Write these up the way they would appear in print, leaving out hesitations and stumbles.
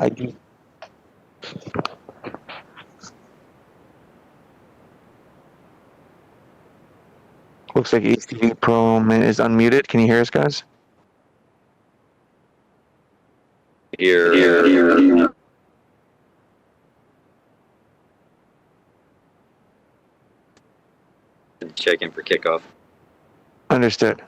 I do. Looks like HTV Pro is unmuted. Can you hear us, guys? Here. Checking for kickoff. Understood.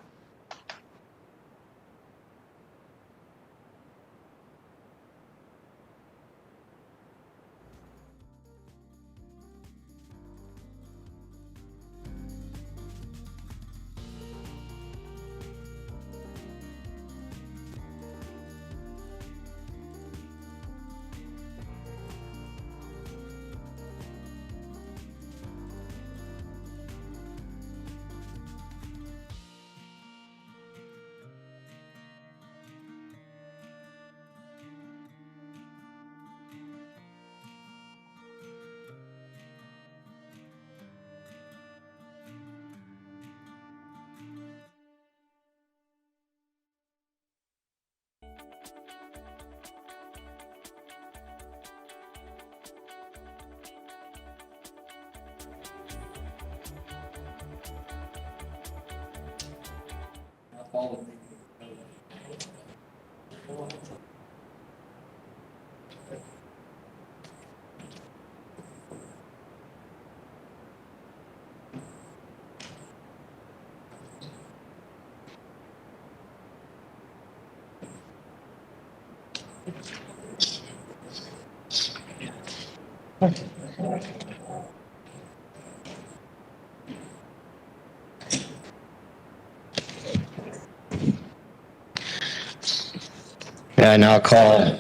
I now call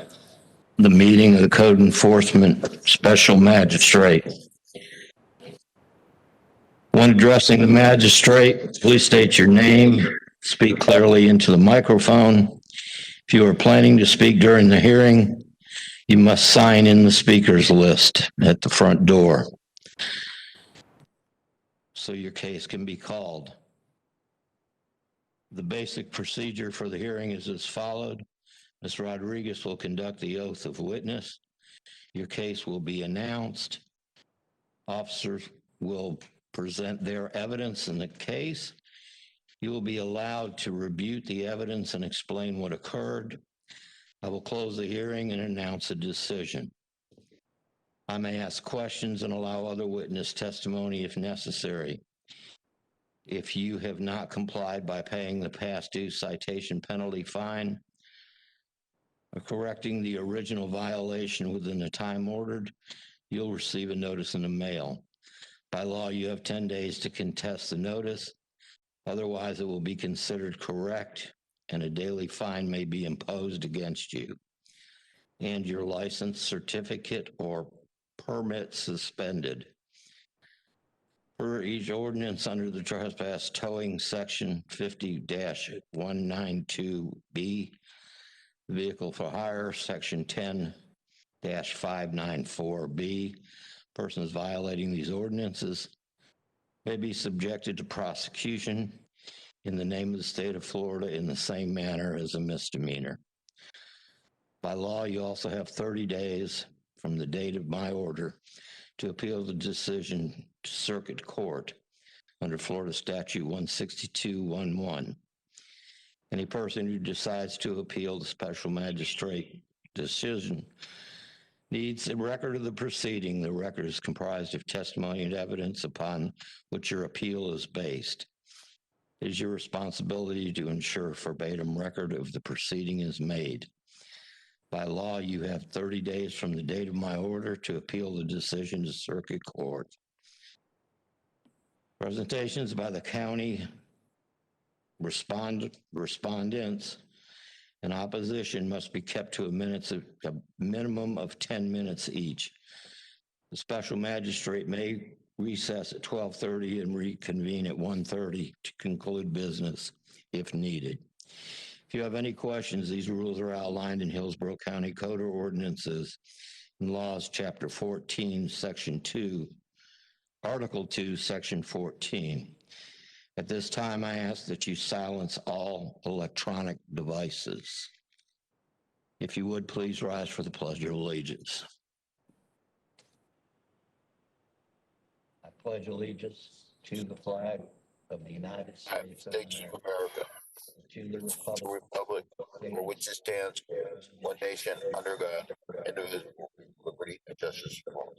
the meeting of the Code Enforcement Special Magistrate. When addressing the magistrate, please state your name, speak clearly into the microphone. If you are planning to speak during the hearing, you must sign in the speakers list at the front door so your case can be called. The basic procedure for the hearing is as followed. Ms. Rodriguez will conduct the oath of witness. Your case will be announced. Officers will present their evidence in the case. You will be allowed to rebut the evidence and explain what occurred. I will close the hearing and announce a decision. I may ask questions and allow other witness testimony if necessary. If you have not complied by paying the past due citation penalty fine, or correcting the original violation within the time ordered, you'll receive a notice in the mail. By law, you have 10 days to contest the notice. Otherwise, it will be considered correct and a daily fine may be imposed against you and your license, certificate, or permit suspended. For each ordinance under the trespass towing section 50-192B, vehicle for hire, section 10-594B, persons violating these ordinances may be subjected to prosecution in the name of the state of Florida in the same manner as a misdemeanor. By law, you also have 30 days from the date of my order to appeal the decision to circuit court under Florida Statute 162.11. Any person who decides to appeal the special magistrate decision needs a record of the proceeding. The record is comprised of testimony and evidence upon which your appeal is based. It is your responsibility to ensure a verbatim record of the proceeding is made. By law, you have 30 days from the date of my order to appeal the decision to circuit court. Presentations by the county respondents in opposition must be kept to a minimum of 10 minutes each. The special magistrate may recess at 12:30 and reconvene at 1:30 to conclude business if needed. If you have any questions, these rules are outlined in Hillsborough County Code of Ordinances and Laws, Chapter 14, Section 2, Article 2, Section 14. At this time, I ask that you silence all electronic devices. If you would, please rise for the Pledge of Allegiance. I pledge allegiance to the flag of the United States of America, to the republic for which it stands, one nation, under God, indivisible, with liberty and justice for all.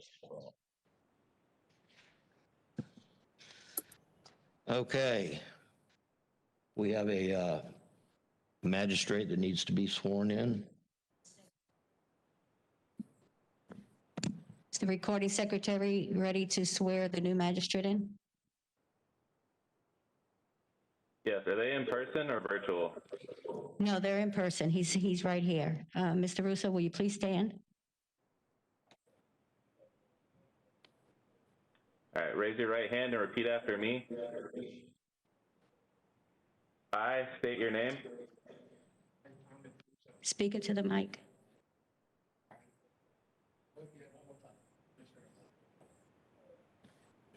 Okay. We have a magistrate that needs to be sworn in. Is the recording secretary ready to swear the new magistrate in? Yes, are they in person or virtual? No, they're in person. He's right here. Mr. Russo, will you please stand? All right, raise your right hand and repeat after me. I state your name. Speak into the mic.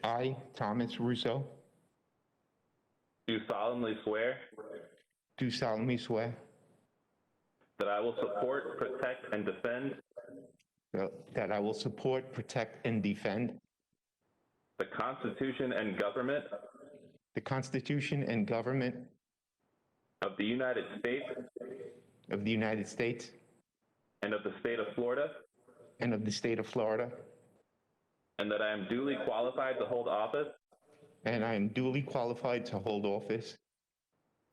I, Thomas Russo, Do solemnly swear do solemnly swear that I will support, protect, and defend that I will support, protect, and defend the Constitution and government the Constitution and government of the United States of the United States and of the state of Florida, and of the state of Florida, and that I am duly qualified to hold office and I am duly qualified to hold office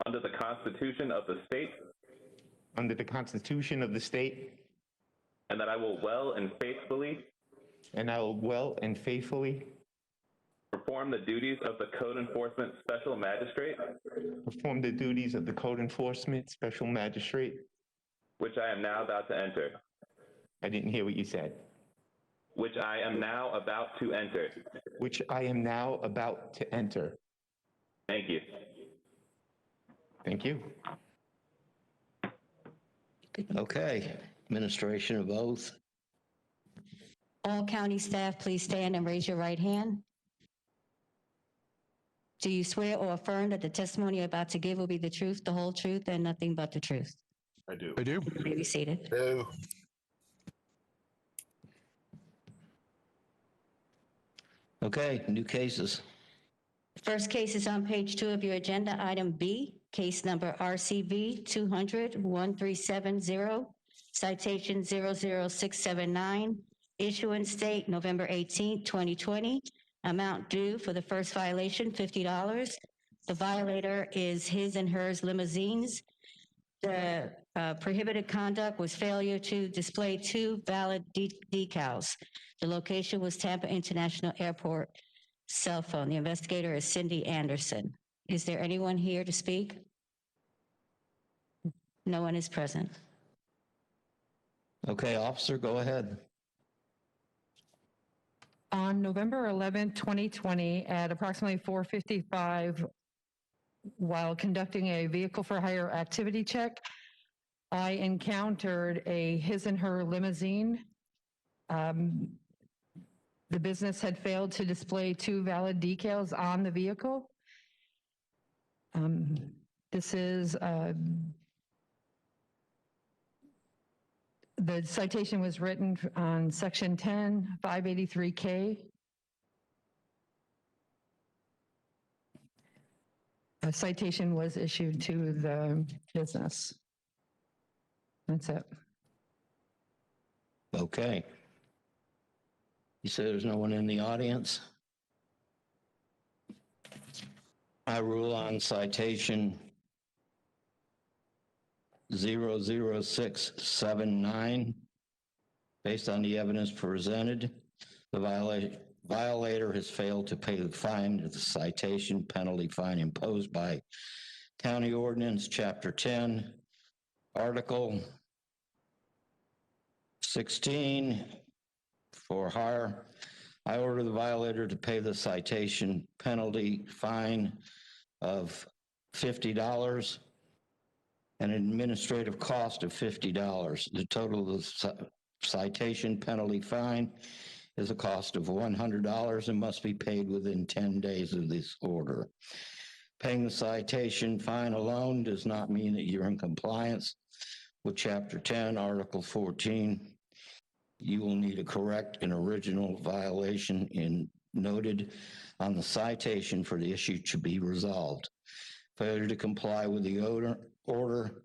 under the Constitution of the state, under the Constitution of the state, and that I will well and faithfully and I will well and faithfully perform the duties of the Code Enforcement Special Magistrate, perform the duties of the Code Enforcement Special Magistrate. which I am now about to enter. I didn't hear what you said. Which I am now about to enter. Which I am now about to enter. Thank you. Thank you. Okay, administration of oath. All county staff, please stand and raise your right hand. Do you swear or affirm that the testimony you're about to give will be the truth, the whole truth, and nothing but the truth? I do. I do. You may be seated. No. Okay, new cases. First case is on page 2 of your agenda, item B, case number RCV 200-1370, citation 00679, issuance date November 18, 2020, amount due for the first violation, $50. The violator is His and Hers Limousines. The prohibited conduct was failure to display 2 valid decals. The location was Tampa International Airport. Cell phone. The investigator is Cindy Anderson. Is there anyone here to speak? No one is present. Okay, officer, go ahead. On November 11, 2020, at approximately 4:55, while conducting a vehicle for hire activity check, I encountered a His and Her limousine. The business had failed to display 2 valid decals on the vehicle. This is, the citation was written on section 10, 583K. A citation was issued to the business. That's it. Okay. You say there's no one in the audience? I rule on citation 00679. Based on the evidence presented, the violator has failed to pay the fine of the citation penalty fine imposed by County Ordinance, Chapter 10, Article 16, for hire. I order the violator to pay the citation penalty fine of $50 and an administrative cost of $50. The total of the citation penalty fine is a cost of $100 and must be paid within 10 days of this order. Paying the citation fine alone does not mean that you're in compliance With Chapter 10, Article 14, you will need to correct an original violation noted on the citation for the issue to be resolved. Failure to comply with the order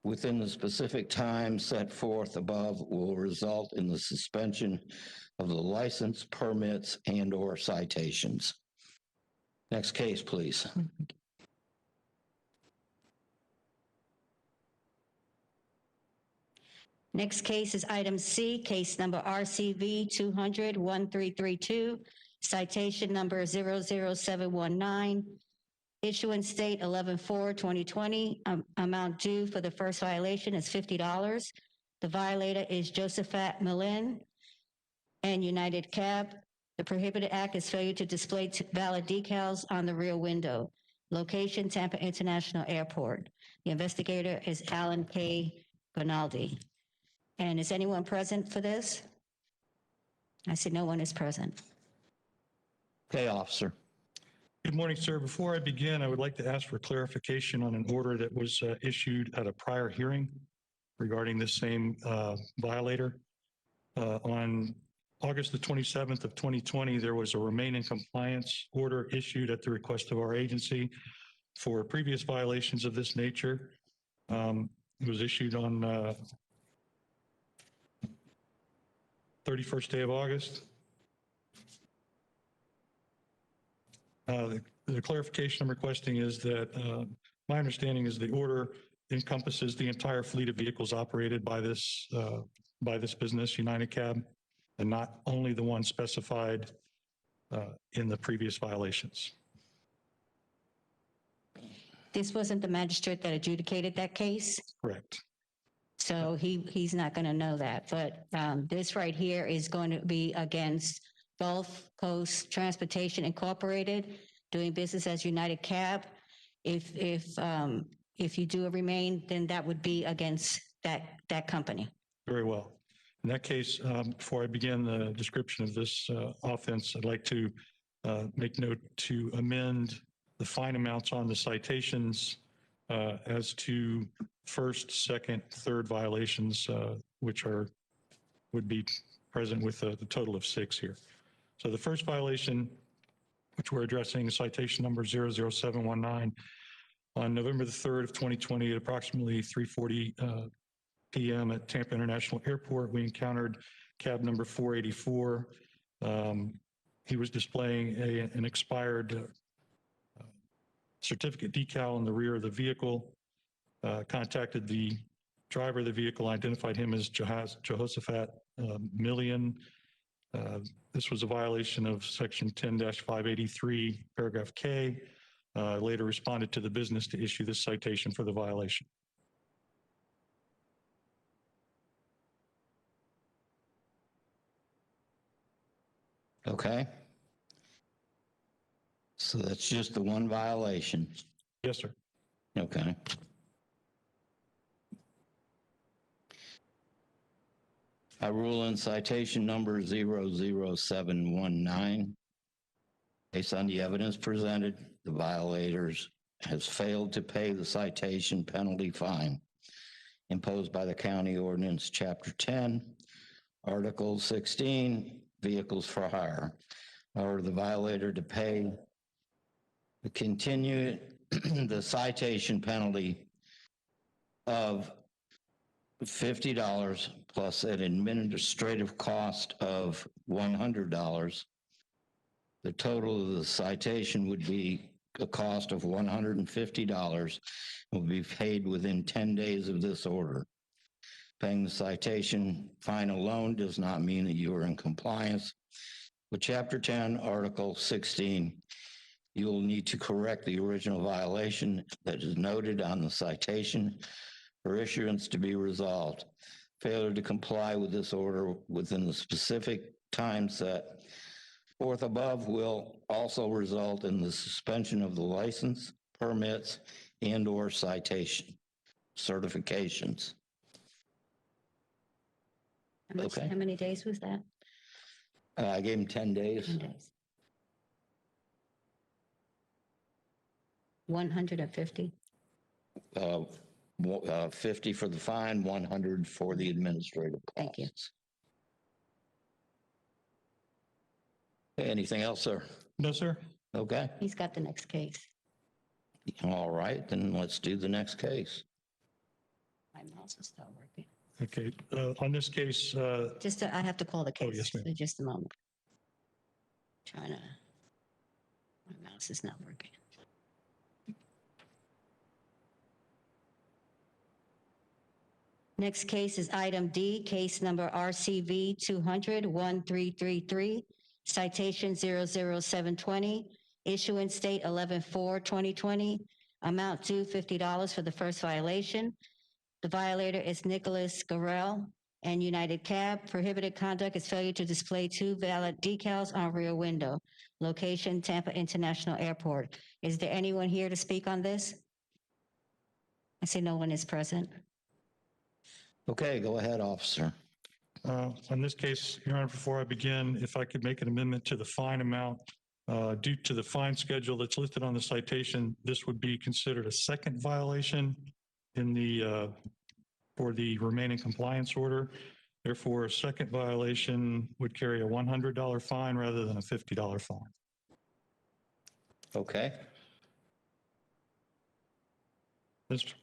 within the specific time set forth above will result in the suspension of the license, permits, and/or citations. Next case, please. Next case is item C, case number RCV 200-1332, citation number 00719, issuance date 11/4/2020, amount due for the first violation is $50. The violator is Josephat Millen and United Cab. The prohibited act is failure to display valid decals on the rear window. Location, Tampa International Airport. The investigator is Alan K. Gonaldi. And is anyone present for this? I see no one is present. Okay, officer. Good morning, sir. Before I begin, I would like to ask for clarification on an order that was issued at a prior hearing regarding this same violator. On August the 27th of 2020, there was a remain in compliance order issued at the request of our agency for previous violations of this nature. It was issued on 31st day of August. The clarification I'm requesting is that my understanding is the order encompasses the entire fleet of vehicles operated by this business, United Cab, and not only the one specified in the previous violations. This wasn't the magistrate that adjudicated that case, Correct. so he's not going to know that. But this right here is going to be against Gulf Coast Transportation Incorporated, doing business as United Cab. If you do a remain, then that would be against that company. Very well. In that case, before I begin the description of this offense, I'd like to make note to amend the fine amounts on the citations as to first, second, third violations, which would be present with the total of 6 here. So the first violation, which we're addressing, is citation number 00719. On November the 3rd of 2020, at approximately 3:40 p.m. at Tampa International Airport, we encountered cab number 484. He was displaying an expired certificate decal in the rear of the vehicle, contacted the driver of the vehicle, identified him as Jehoshaphat Million. This was a violation of section 10-583, paragraph K. Later responded to the business to issue this citation for the violation. Okay. So that's just the one violation. Yes, sir. Okay. I rule in citation number 00719. Based on the evidence presented, the violators has failed to pay the citation penalty fine imposed by the county ordinance, chapter 10, article 16, vehicles for hire. Or the violator to pay the the citation penalty of $50 plus an administrative cost of $100. The total of the citation would be a cost of $150 and will be paid within 10 days of this order. Paying the citation fine alone does not mean that you are in compliance with Chapter 10, Article 16. You will need to correct the original violation that is noted on the citation for issuance to be resolved. Failure to comply with this order within the specific time set forth above will also result in the suspension of the license, permits, and/or citation certifications. Okay. How many days was that? I gave him 10 days. 10 days. 150? 50 for the fine, 100 for the administrative costs. Thank you. Anything else, sir? No, sir. Okay. He's got the next case. All right, then let's do the next case. My mouse is not working. Okay, on this case, I have to call the case. Oh, yes, ma'am. For just a moment. My mouse is not working. Next case is item D, case number RCV 200-1333, citation 00720, issuance date 11/4/2020, amount due $50 for the first violation. The violator is Nicholas Garrell and United Cab. Prohibited conduct is failure to display 2 valid decals on rear window. Location, Tampa International Airport. Is there anyone here to speak on this? I see no one is present. Okay, go ahead, officer. on this case, Your Honor, before I begin, if I could make an amendment to the fine amount, due to the fine schedule that's listed on the citation, this would be considered a second violation in the, for the remaining compliance order. Therefore, a second violation would carry a $100 fine rather than a $50 fine. Okay.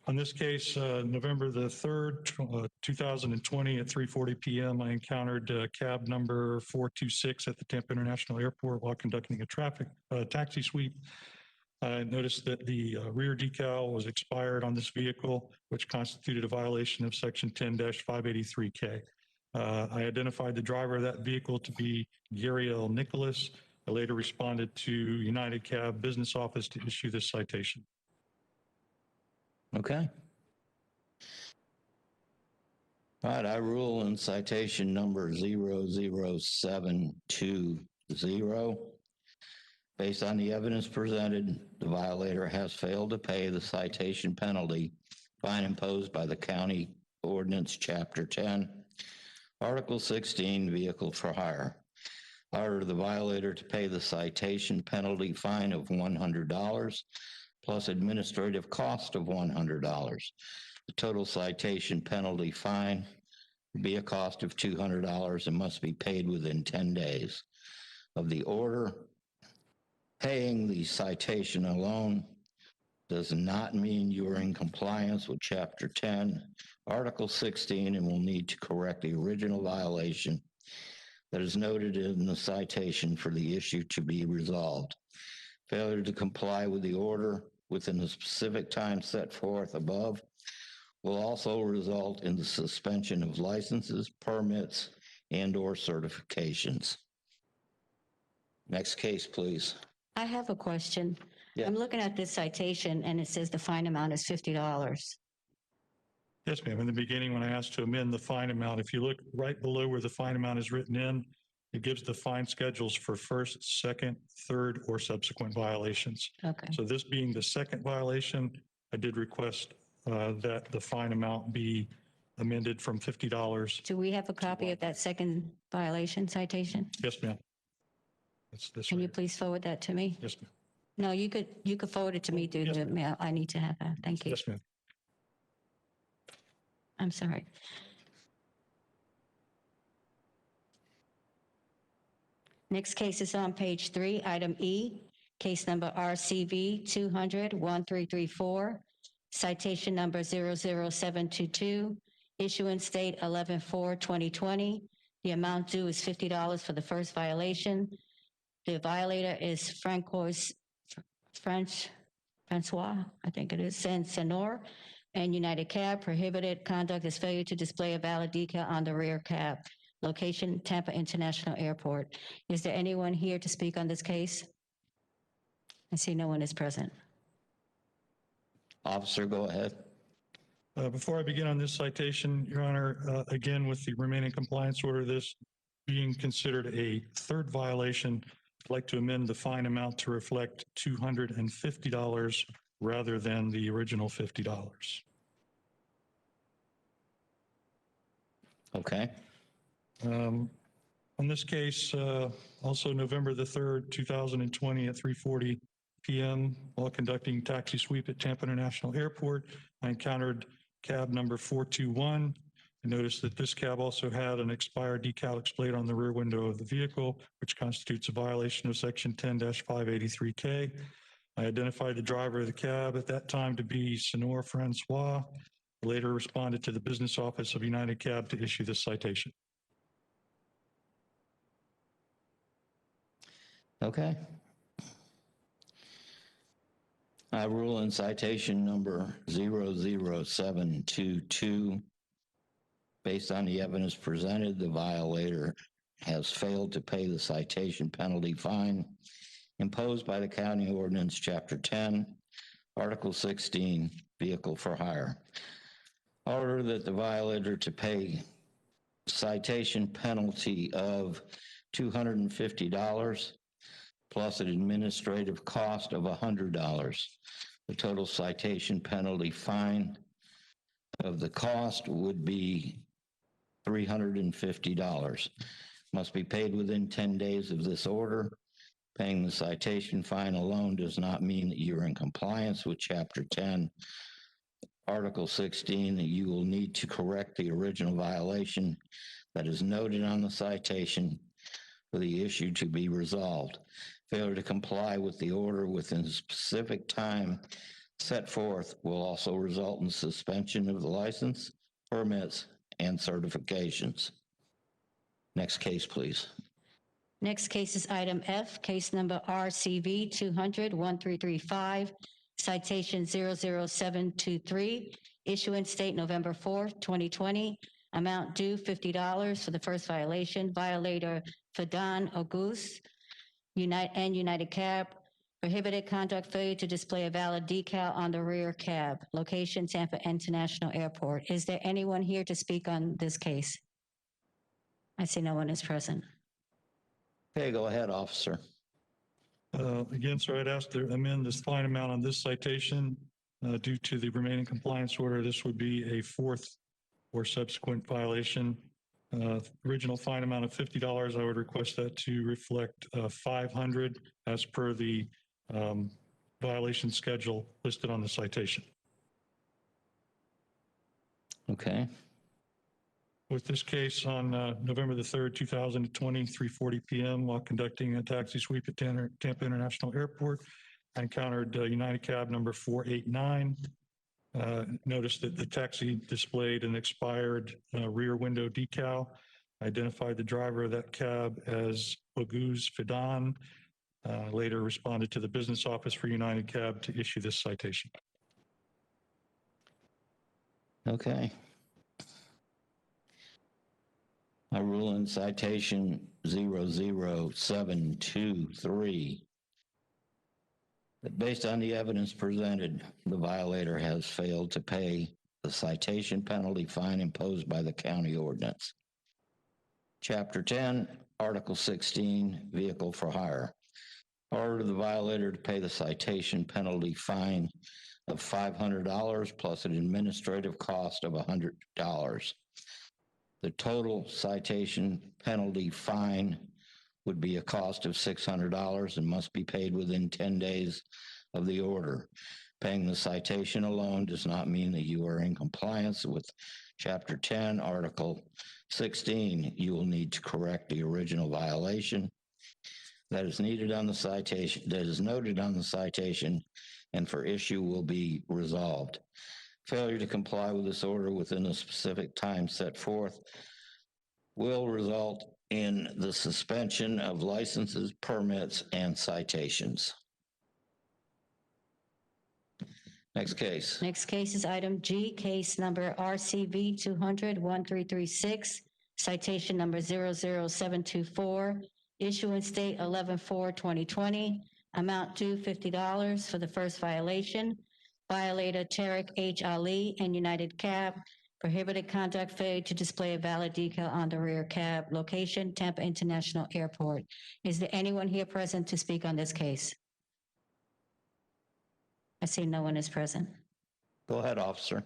On this case, November the 3rd, 2020 at 3:40 p.m., I encountered cab number 426 at the Tampa International Airport while conducting a taxi sweep. I noticed that the rear decal was expired on this vehicle, which constituted a violation of section 10-583K. I identified the driver of that vehicle to be Gary L. Nicholas. I later responded to United Cab Business Office to issue this citation. Okay. All right, I rule in citation number 00720. Based on the evidence presented, the violator has failed to pay the citation penalty fine imposed by the county ordinance chapter 10, article 16, vehicle for hire. Order the violator to pay the citation penalty fine of $100 plus administrative cost of $100. The total citation penalty fine would be a cost of $200 and must be paid within 10 days of the order. Paying the citation alone does not mean you are in compliance with Chapter 10, Article 16, and will need to correct the original violation that is noted in the citation for the issue to be resolved. Failure to comply with the order within the specific time set forth above will also result in the suspension of licenses, permits, and/or certifications. Next case, please. I have a question. Yeah. I'm looking at this citation and it says the fine amount is $50. Yes, ma'am. In the beginning, when I asked to amend the fine amount, if you look right below where the fine amount is written in, it gives the fine schedules for first, second, third, or subsequent violations. Okay. So this being the second violation, I did request that the fine amount be amended from $50. Do we have a copy of that second violation citation? Yes, ma'am. That's this Can you right. please forward that to me? Yes, ma'am. No, you could forward it to me through Yes, the ma'am. mail. I need to have that. Thank you. Yes, ma'am. I'm sorry. Next case is on page 3, item E, case number RCV 200-1334, citation number 00722, issuance date 11/4/2020. The amount due is $50 for the first violation. The violator is Francois, I think it is, Senor, and United Cab. Prohibited conduct is failure to display a valid decal on the rear cab. Location, Tampa International Airport. Is there anyone here to speak on this case? I see no one is present. Officer, go ahead. Before I begin on this citation, Your Honor, again, with the remaining compliance order, this being considered a third violation, I'd like to amend the fine amount to reflect $250 rather than the original $50. Okay. On this case, also November the 3rd, 2020 at 3:40 p.m., while conducting taxi sweep at Tampa International Airport, I encountered cab number 421. I noticed that this cab also had an expired decal displayed on the rear window of the vehicle, which constitutes a violation of section 10-583K. I identified the driver of the cab at that time to be Senor Francois. Later responded to the business office of United Cab to issue this citation. Okay. I rule in citation number 00722. Based on the evidence presented, the violator has failed to pay the citation penalty fine imposed by the county ordinance, chapter 10, article 16, vehicle for hire. Order that the violator to pay citation penalty of $250 plus an administrative cost of $100. The total citation penalty fine of the cost would be $350. Must be paid within 10 days of this order. Paying the citation fine alone does not mean that you're in compliance with Chapter 10, Article 16, that you will need to correct the original violation that is noted on the citation for the issue to be resolved. Failure to comply with the order within a specific time set forth will also result in suspension of the license, permits, and certifications. Next case, please. Next case is item F, case number RCV 200-1335, citation 00723, issuance date November 4th, 2020, amount due $50 for the first violation, violator Fadan Auguste, United Cab, prohibited conduct failure to display a valid decal on the rear cab, location Tampa International Airport. Is there anyone here to speak on this case? I see no one is present. Okay, go ahead, officer. Again, sir, I'd ask to amend this fine amount on this citation due to the remaining compliance order. This would be a fourth or subsequent violation. Original fine amount of $50. I would request that to reflect $500 as per the violation schedule listed on the citation. Okay. With this case on November the 3rd, 2020, 3:40 p.m., while conducting a taxi sweep at Tampa International Airport, I encountered United Cab number 489. Noticed that the taxi displayed an expired rear window decal. I identified the driver of that cab as Auguste Fadan. Later responded to the business office for United Cab to issue this citation. Okay. I rule in citation 00723 that based on the evidence presented, the violator has failed to pay the citation penalty fine imposed by the county ordinance. Chapter 10, Article 16, vehicle for hire. Order the violator to pay the citation penalty fine of $500 plus an administrative cost of $100. The total citation penalty fine would be a cost of $600 and must be paid within 10 days of the order. Paying the citation alone does not mean that you are in compliance with Chapter 10, Article 16. You will need to correct the original violation that is needed on the citation, that is noted on the citation, and for issue will be resolved. Failure to comply with this order within a specific time set forth will result in the suspension of licenses, permits, and citations. Next case. Next case is item G, case number RCV 200-1336, citation number 00724, issuance date 11/4/2020, amount due $50 for the first violation, violator Tariq H. Ali and United Cab, prohibited conduct failure to display a valid decal on the rear cab, location Tampa International Airport. Is there anyone here present to speak on this case? I see no one is present. Go ahead, officer.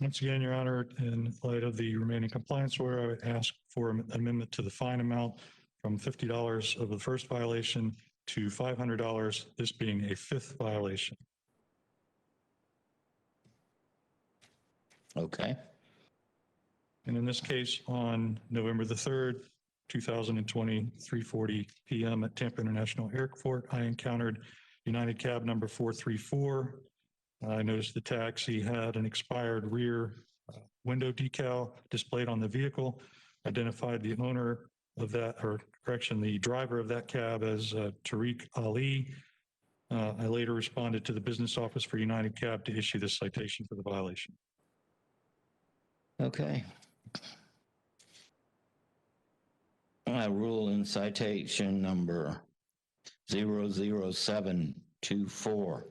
Once again, Your Honor, in light of the remaining compliance order, I would ask for an amendment to the fine amount from $50 of the first violation to $500, this being a fifth violation. Okay. And in this case, on November the 3rd, 2020, 3:40 p.m. at Tampa International Airport, I encountered United Cab number 434. I noticed the taxi had an expired rear window decal displayed on the vehicle, identified the owner of that, or correction, the driver of that cab as Tariq Ali. I later responded to the business office for United Cab to issue this citation for the violation. Okay. I rule in citation number 00724.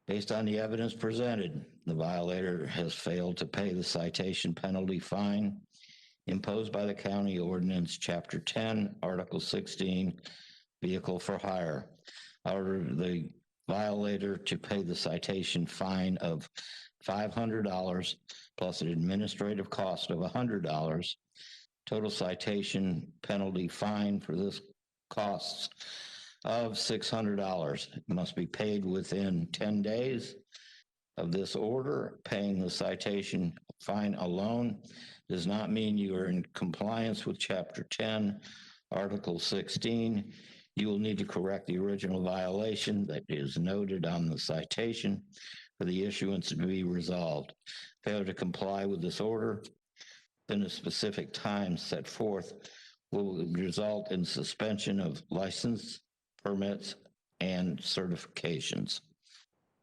Based on the evidence presented, the violator has failed to pay the citation penalty fine imposed by the county ordinance, Chapter 10, Article 16, vehicle for hire. I order the violator to pay the citation fine of $500 plus an administrative cost of $100. Total citation penalty fine for this costs of $600. It must be paid within 10 days of this order. Paying the citation fine alone does not mean you are in compliance with Chapter 10, Article 16. You will need to correct the original violation that is noted on the citation for the issuance to be resolved. Failure to comply with this order in a specific time set forth will result in suspension of license, permits, and certifications.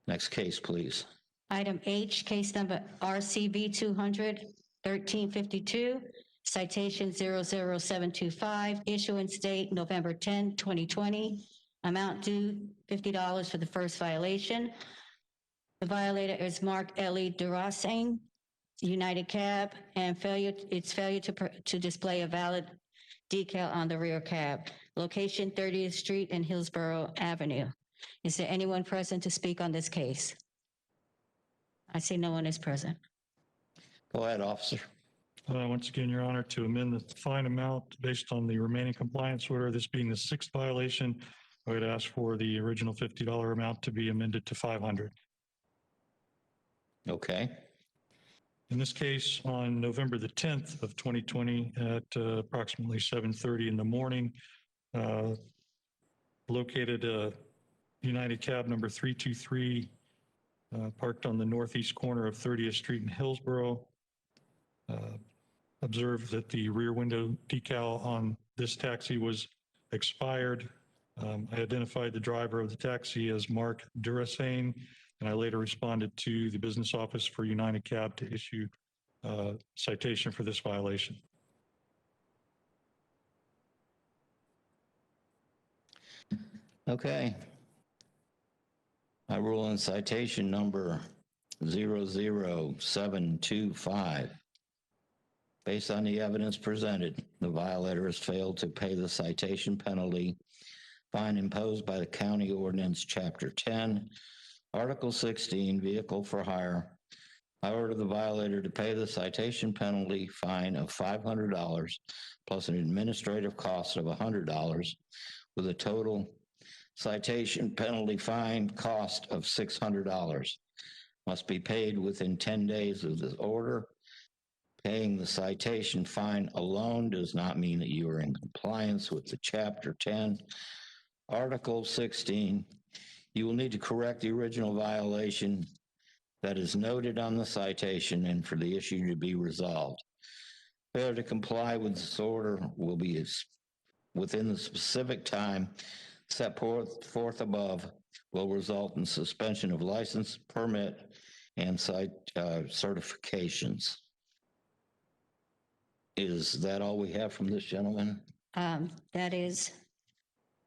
Next case, please. Item H, case number RCB 200-1352, citation 00725, issuance date November 10, 2020, amount due $50 for the first violation. The violator is Mark Ellie Durasane, United Cab, and failure to display a valid decal on the rear cab. Location 30th Street and Hillsborough Avenue. Is there anyone present to speak on this case? I see no one is present. Go ahead, officer. Once again, Your Honor, to amend the fine amount based on the remaining compliance order, this being the sixth violation, I would ask for the original $50 amount to be amended to $500. Okay. In this case, on November the 10th of 2020 at approximately 7:30 in the morning, located a United Cab number 323 parked on the northeast corner of 30th Street in Hillsborough. Observed that the rear window decal on this taxi was expired. I identified the driver of the taxi as Mark Durasane, and I later responded to the business office for United Cab to issue a citation for this violation. Okay. I rule in citation number 00725. Based on the evidence presented, the violator has failed to pay the citation penalty fine imposed by the county ordinance, Chapter 10, Article 16, vehicle for hire. I order the violator to pay the citation penalty fine of $500 plus an administrative cost of $100 with a total citation penalty fine cost of $600. Must be paid within 10 days of this order. Paying the citation fine alone does not mean that you are in compliance with the Chapter 10, Article 16. You will need to correct the original violation that is noted on the citation and for the issue to be resolved. Failure to comply with this order will be within the specific time set forth above will result in suspension of license, permit, and certifications. Is that all we have from this gentleman? That is,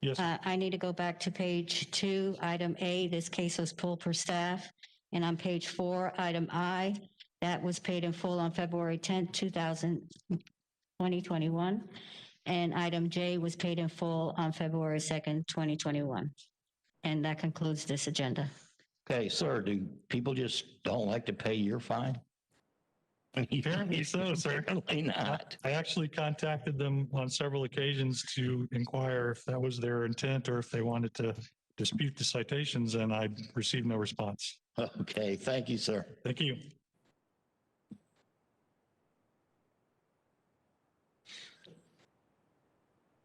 Yes. I need to go back to page 2, item A. This case was pulled per staff. And on page 4, item I, that was paid in full on February 10th, 2021. And item J was paid in full on February 2nd, 2021. And that concludes this agenda. Okay, sir, do people just don't like to pay your fine? Apparently so, sir. Apparently not. I actually contacted them on several occasions to inquire if that was their intent or if they wanted to dispute the citations, and I received no response. Okay, thank you, sir. Thank you.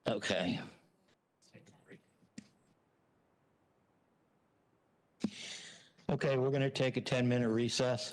Okay. Okay, we're going to take a 10-minute recess.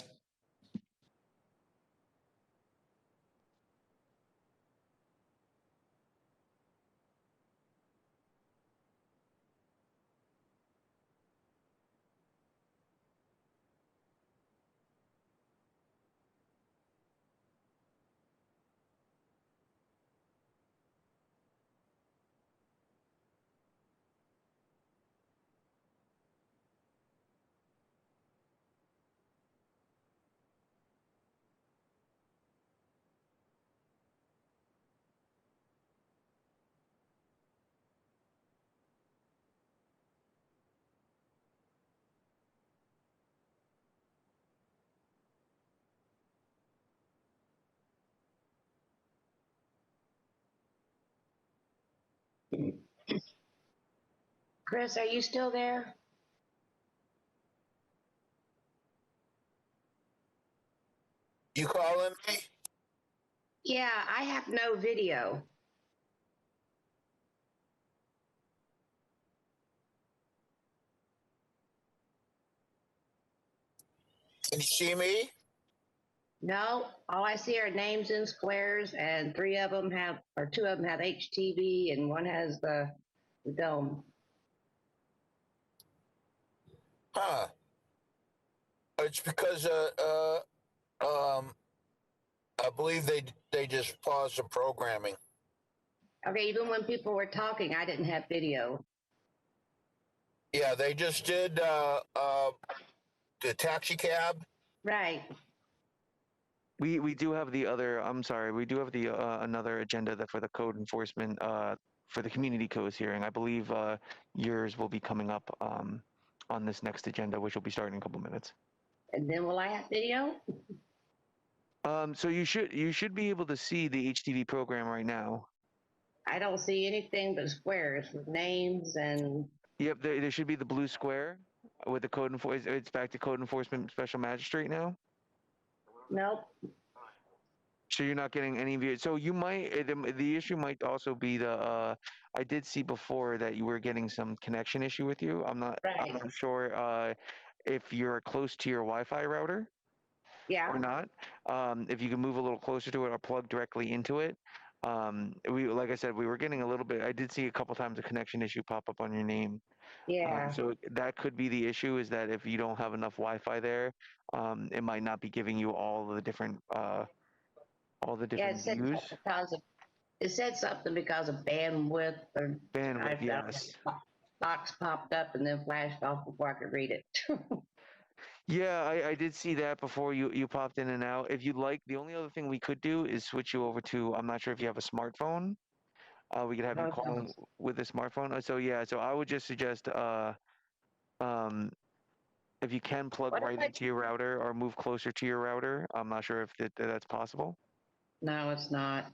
Chris, are you still there? You calling me? Yeah, I have no video. Can you see me? No, all I see are names and squares, and two of them have HTV, and one has the dome. Huh. It's because I believe they just paused the programming. Okay, even when people were talking, I didn't have video. Yeah, they just did the taxi cab. Right. We do have the other, I'm sorry, we do have the another agenda that for the code enforcement for the community codes hearing. I believe yours will be coming up on this next agenda, which will be starting in a couple minutes. And then will I have video? So you should be able to see the HTV program right now. I don't see anything but squares with names and. Yep, there should be the blue square with the code enforcement. It's back to code enforcement special magistrate now. Nope. So you're not getting any view. So you might the issue might also be the I did see before that you were getting some connection issue with you. I'm not sure if you're close to your Wi-Fi router. Yeah. Or not. If you can move a little closer to it or plug directly into it. Like I said, we were getting a little bit. I did see a couple times a connection issue pop up on your name. Yeah. So that could be the issue, is that if you don't have enough Wi-Fi there, it might not be giving you all the different views. It said something because of bandwidth or Bandwidth, yes. Box popped up and then flashed off before I could read it. Yeah, I did see that before you popped in and out. If you'd like, the only other thing we could do is switch you over to, I'm not sure if you have a smartphone. We could have you call with a smartphone. So yeah, so I would just suggest if you can plug right into your router or move closer to your router. I'm not sure if that's possible. No, it's not.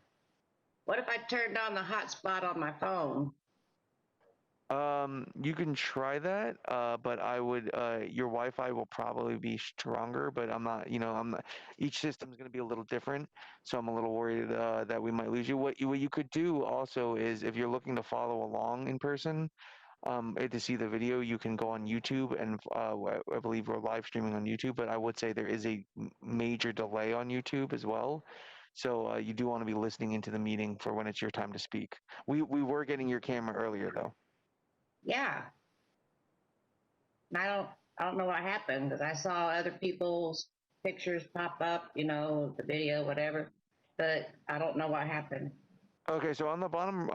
What if I turned on the hotspot on my phone? You can try that, but I would, your Wi-Fi will probably be stronger, but I'm not, each system is going to be a little different. So I'm a little worried, that we might lose you. What you could do also is, if you're looking to follow along in person, to see the video, you can go on YouTube, and I believe we're live streaming on YouTube, but I would say there is a major delay on YouTube as well. So you do want to be listening into the meeting for when it's your time to speak. We were getting your camera earlier though. Yeah. I don't know what happened, because I saw other people's pictures pop up, the video, whatever, but I don't know what happened. Okay, so on the bottom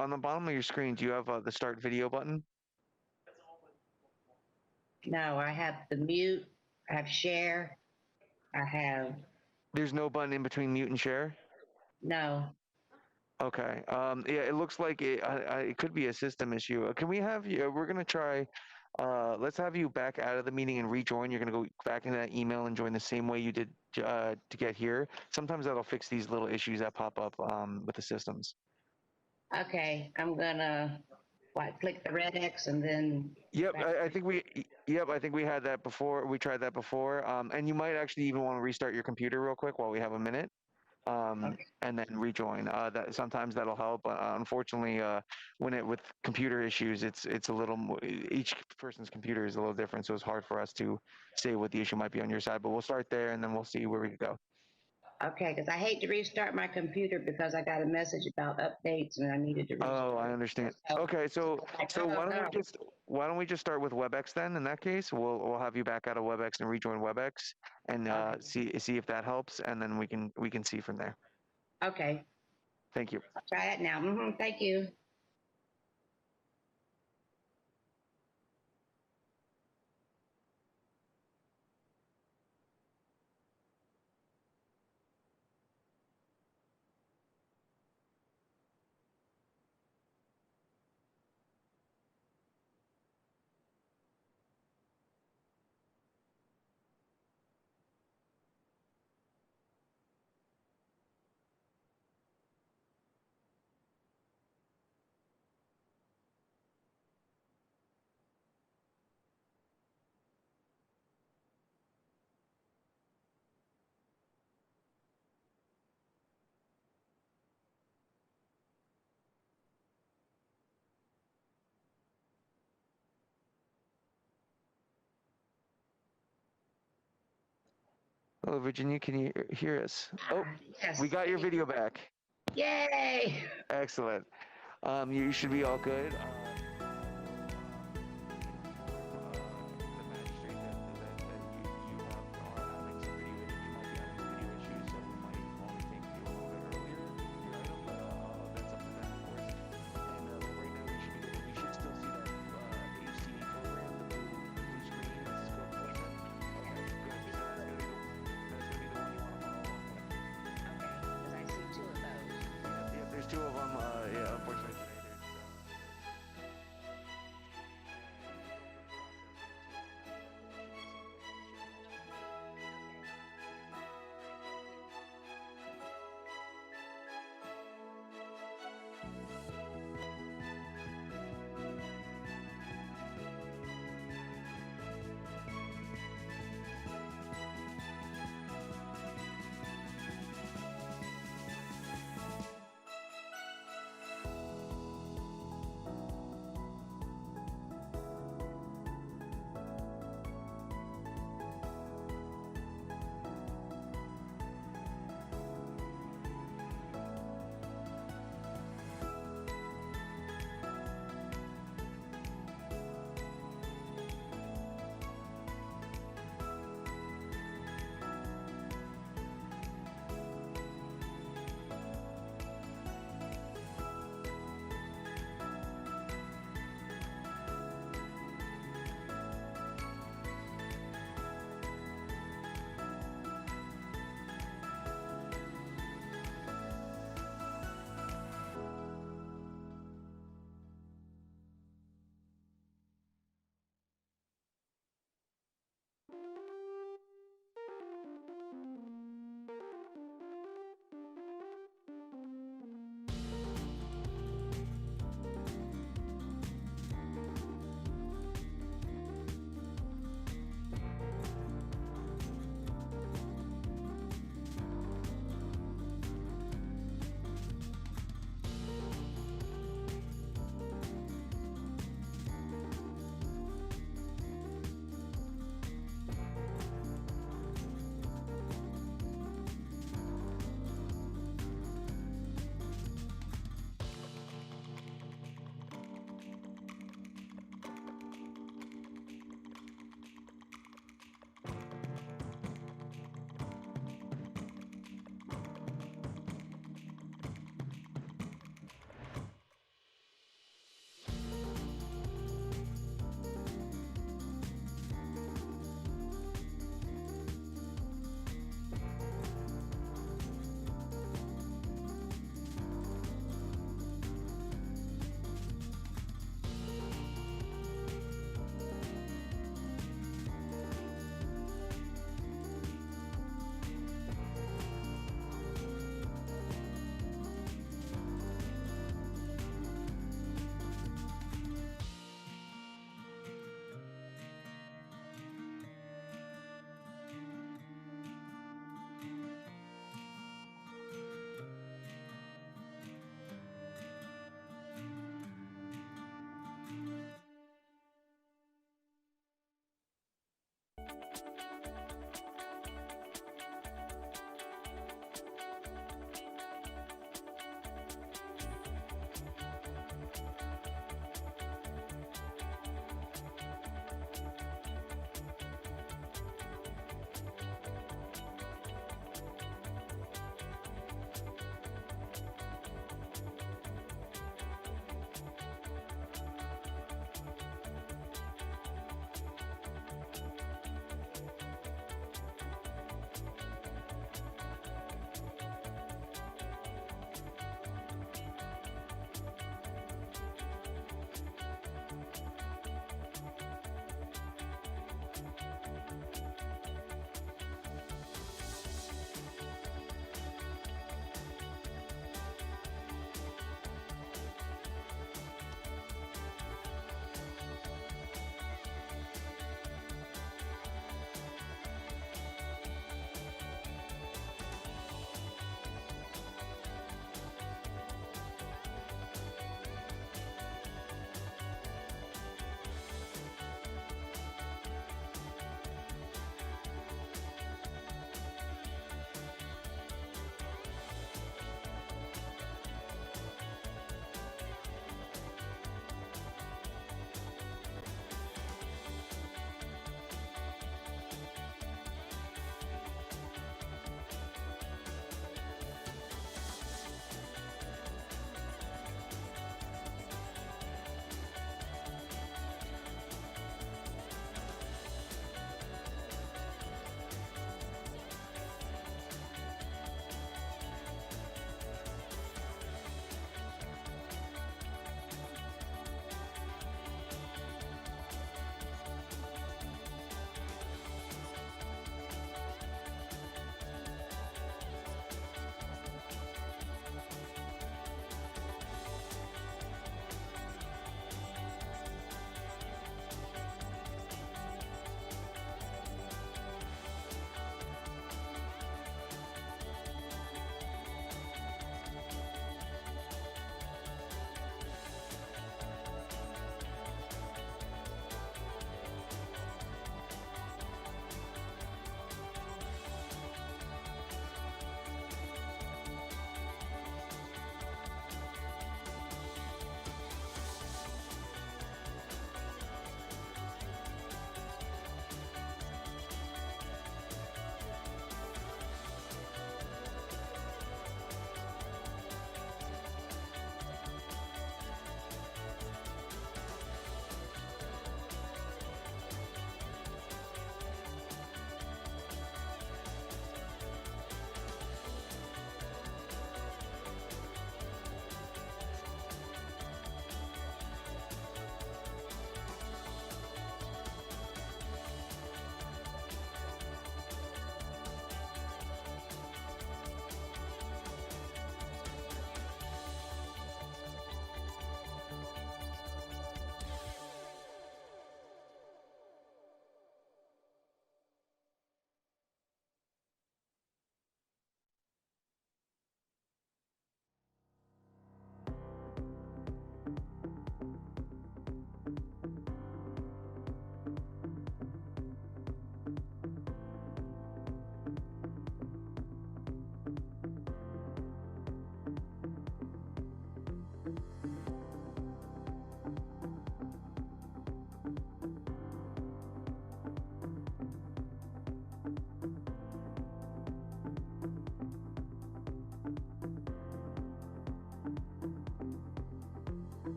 of your screen, do you have the start video button? No, I have the mute, I have share, I have. There's no button in between mute and share? No. Okay. Yeah, it looks like it could be a system issue. Can we have you? We're gonna try. Let's have you back out of the meeting and rejoin. You're gonna go back into that email and join the same way you did to get here. Sometimes that'll fix these little issues that pop up with the systems. Okay, I'm gonna click the red X and then. Yep, I think we had that before. We tried that before. And you might actually even want to restart your computer real quick while we have a minute. and then rejoin. That sometimes that'll help. Unfortunately, with computer issues, it's a little each person's computer is a little different, so it's hard for us to say what the issue might be on your side. But we'll start there, and then we'll see where we can go. Okay, because I hate to restart my computer because I got a message about updates and I needed to restart. Oh, I understand. Okay, so why don't we just start with WebEx then? In that case, we'll have you back out of WebEx and rejoin WebEx, and see if that helps, and then we can see from there. Okay, Thank you. I'll try that now. Thank you. Hello, Virginia. Can you hear us? Oh, Yes. we got your video back. Yay! Excellent. You should be all good. There's two of them. Yeah, unfortunately today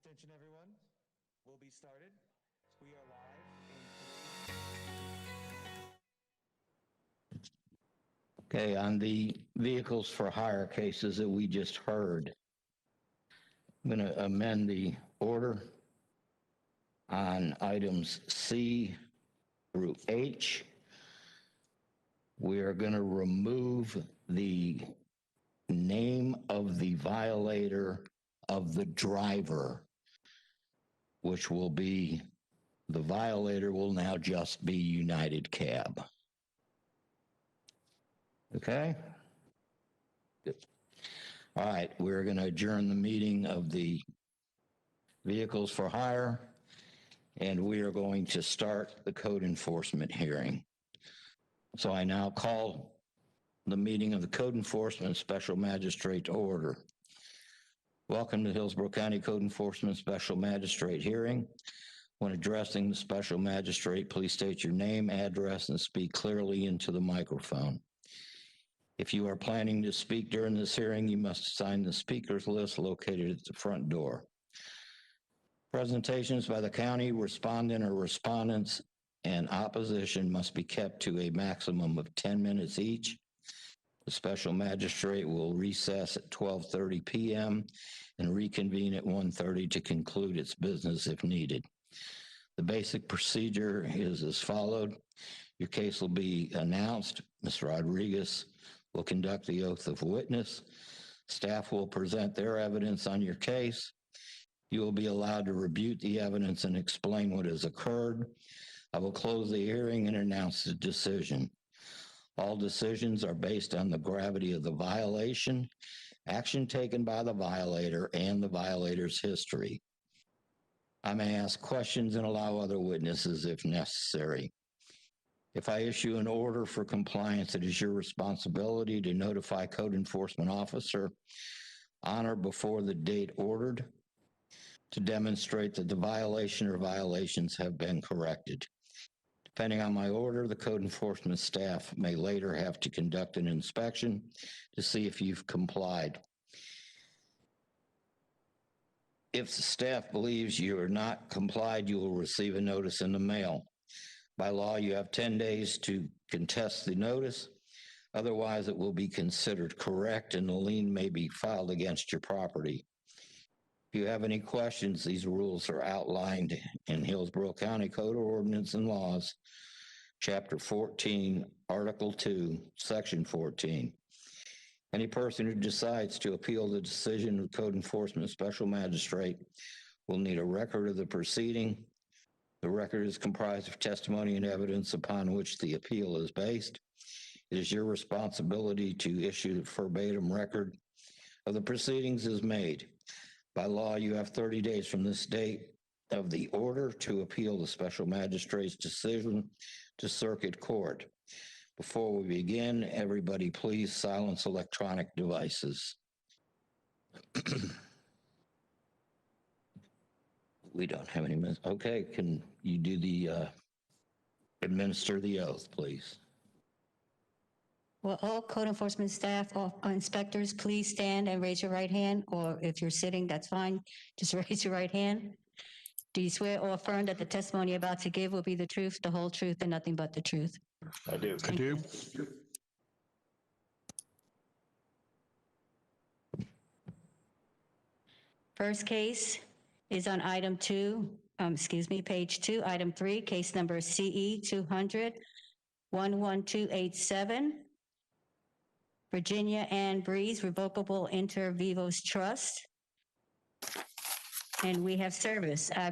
Attention, everyone. We'll be started. We are live in 3. Okay, on the vehicles for hire cases that we just heard, I'm going to amend the order on items C through H. We are going to remove the name of the violator of the driver, which will be, the violator will now just be United Cab. Okay? Good. All right, we're going to adjourn the meeting of the vehicles for hire, and we are going to start the code enforcement hearing. So I now call the meeting of the Code Enforcement Special Magistrate to order. Welcome to Hillsborough County Code Enforcement Special Magistrate hearing. When addressing the Special Magistrate, please state your name, address, and speak clearly into the microphone. If you are planning to speak during this hearing, you must sign the speakers list located at the front door. Presentations by the county respondent or respondents and opposition must be kept to a maximum of 10 minutes each. The special magistrate will recess at 12:30 p.m. and reconvene at 1:30 to conclude its business if needed. The basic procedure is as followed. Your case will be announced. Ms. Rodriguez will conduct the oath of witness. Staff will present their evidence on your case. You will be allowed to rebut the evidence and explain what has occurred. I will close the hearing and announce the decision. All decisions are based on the gravity of the violation, action taken by the violator, and the violator's history. I may ask questions and allow other witnesses if necessary. If I issue an order for compliance, it is your responsibility to notify code enforcement officer on or before the date ordered to demonstrate that the violation or violations have been corrected. Depending on my order, the code enforcement staff may later have to conduct an inspection to see if you've complied. If the staff believes you are not complied, you will receive a notice in the mail. By law, you have 10 days to contest the notice. Otherwise, it will be considered correct and the lien may be filed against your property. If you have any questions, these rules are outlined in Hillsborough County Code of Ordinance and Laws, Chapter 14, Article 2, Section 14. Any person who decides to appeal the decision of Code Enforcement Special Magistrate will need a record of the proceeding. The record is comprised of testimony and evidence upon which the appeal is based. It is your responsibility to issue a verbatim record of the proceedings as made. By law, you have 30 days from this date of the order to appeal the special magistrate's decision to circuit court. Before we begin, everybody please silence electronic devices. We don't have any minutes. Okay, can you do the administer the oath, please? Will all code enforcement staff or inspectors please stand and raise your right hand? Or if you're sitting, that's fine. Just raise your right hand. Do you swear or affirm that the testimony you're about to give will be the truth, the whole truth, and nothing but the truth? I do. I do. First case is on item 2, page 2, item 3, case number CE 200-11287. Virginia Ann Breeze, Revocable Inter Vivos Trust. And we have service. I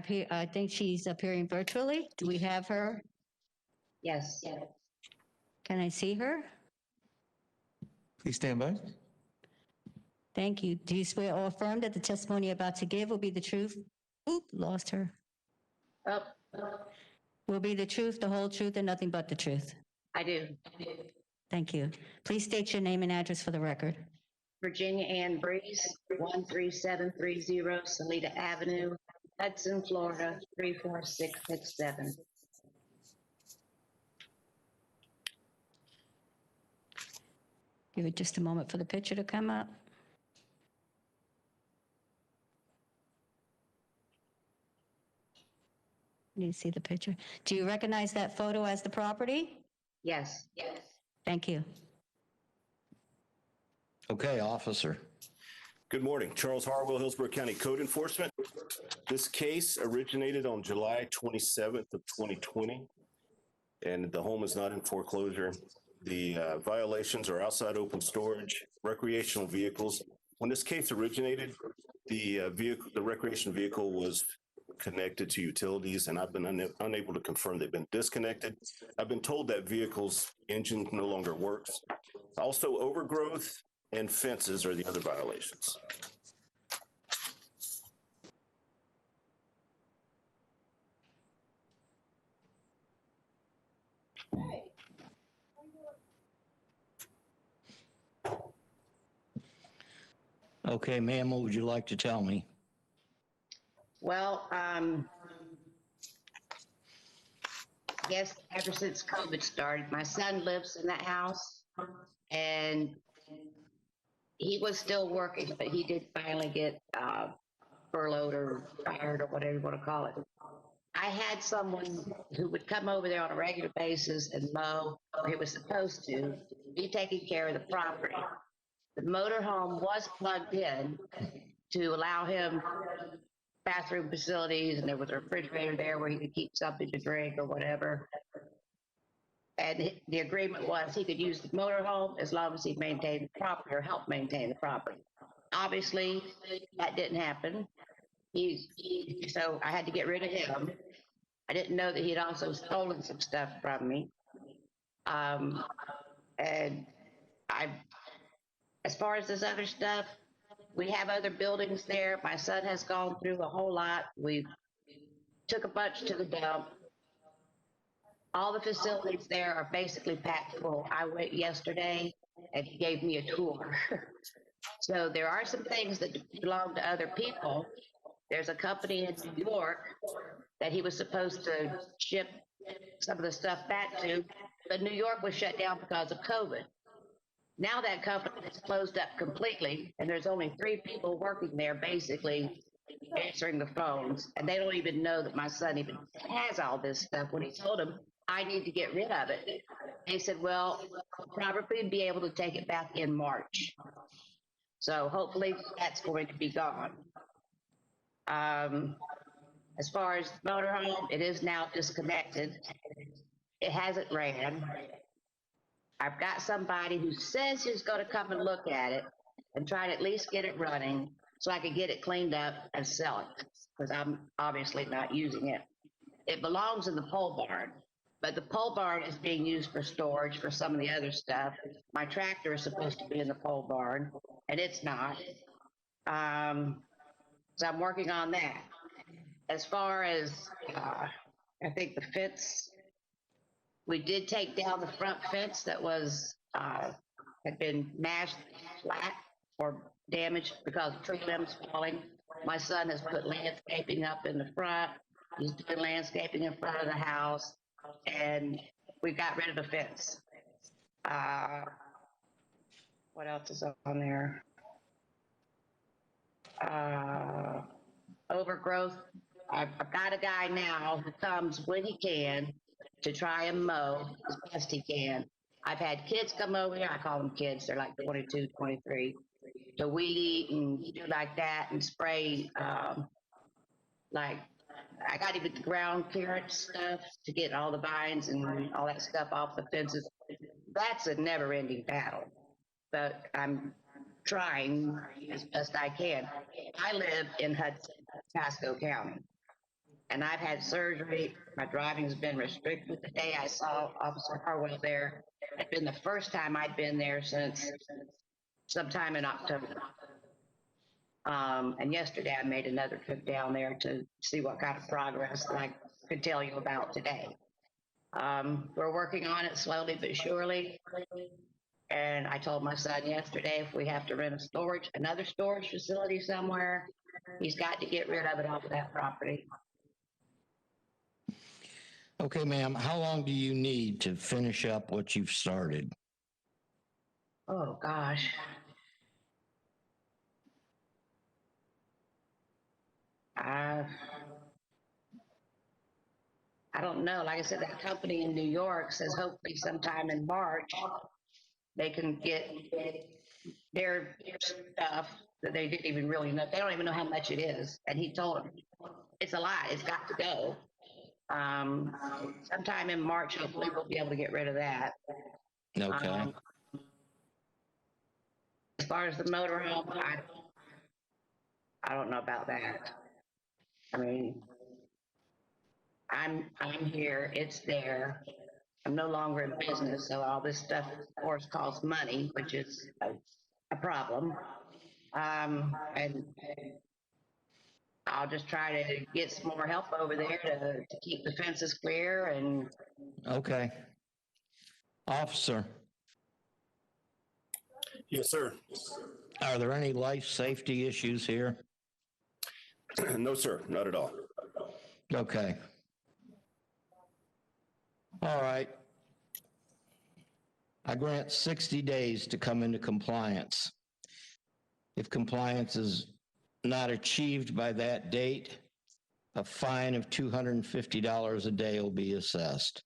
think she's appearing virtually. Do we have her? Yes. Can I see her? Please stand by. Thank you. Do you swear or affirm that the testimony you're about to give will be the truth? Oop, lost her. Up. Will be the truth, the whole truth, and nothing but the truth. I do. Thank you. Please state your name and address for the record. Virginia Ann Breeze, 13730 Salida Avenue, Hudson, Florida, 34667. Give it just a moment for the picture to come up. Do you see the picture? Do you recognize that photo as the property? Yes. Thank you. Okay, officer. Good morning. Charles Harwell, Hillsborough County Code Enforcement. This case originated on July 27th of 2020, and the home is not in foreclosure. The violations are outside open storage, recreational vehicles. When this case originated, the recreation vehicle was connected to utilities, and I've been unable to confirm they've been disconnected. I've been told that vehicle's engine no longer works. Also, overgrowth and fences are the other violations. Okay, ma'am, what would you like to tell me? Well, I guess ever since COVID started, my son lives in that house, and he was still working, but he did finally get furloughed or fired or whatever you want to call it. I had someone who would come over there on a regular basis and mow, or he was supposed to be taking care of the property. The motorhome was plugged in to allow him bathroom facilities, and there was a refrigerator there where he could keep something to drink or whatever. And the agreement was he could use the motorhome as long as he maintained the property or helped maintain the property. Obviously, that didn't happen. So I had to get rid of him. I didn't know that he had also stolen some stuff from me. And as far as this other stuff, we have other buildings there. My son has gone through a whole lot. We took a bunch to the dump. All the facilities there are basically packed full. I went yesterday and he gave me a tour. So there are some things that belong to other people. There's a company in New York that he was supposed to ship some of the stuff back to, but New York was shut down because of COVID. Now that company is closed up completely, and there's only 3 people working there basically answering the phones, and they don't even know that my son even has all this stuff. When he told them, I need to get rid of it, they said, well, we'll probably be able to take it back in March. So hopefully that's going to be gone. As far as the motorhome, it is now disconnected. It hasn't ran. I've got somebody who says he's going to come and look at it and try to at least get it running so I can get it cleaned up and sell it, because I'm obviously not using it. It belongs in the pole barn, but the pole barn is being used for storage for some of the other stuff. My tractor is supposed to be in the pole barn, and it's not. So I'm working on that. As far as, I think the fence, we did take down the front fence that was, had been mashed flat or damaged because of tree limbs falling. My son has put landscaping up in the front. He's doing landscaping in front of the house, and we got rid of the fence. What else is on there? Overgrowth. I've got a guy now who comes when he can to try and mow as best he can. I've had kids come over here. I call them kids. They're like 22, 23. To weed eat and do like that and spray, like, I got even the ground clearance stuff to get all the vines and all that stuff off the fences. That's a never-ending battle, but I'm trying as best I can. I live in Hudson, Pasco County, and I've had surgery. My driving's been restricted. The day I saw Officer Harwell there, it'd been the first time I'd been there since sometime in October. And yesterday I made another trip down there to see what kind of progress I could tell you about today. We're working on it slowly but surely. And I told my son yesterday, if we have to rent another storage facility somewhere, he's got to get rid of it off of that property. Okay, ma'am, how long do you need to finish up what you've started? Oh, gosh. I don't know. Like I said, that company in New York says hopefully sometime in March they can get their stuff that they didn't even really know. They don't even know how much it is. And he told them it's a lie. It's got to go. Sometime in March, hopefully we'll be able to get rid of that. Okay. As far as the motorhome, I don't know about that. I mean, I'm here, it's there. I'm no longer in business, so all this stuff, of course, costs money, which is a problem. And I'll just try to get some more help over there to keep the fences clear and. Okay. Officer, Yes, sir. are there any life safety issues here? No, sir, not at all. Okay. All right. I grant 60 days to come into compliance. If compliance is not achieved by that date, a fine of $250 a day will be assessed.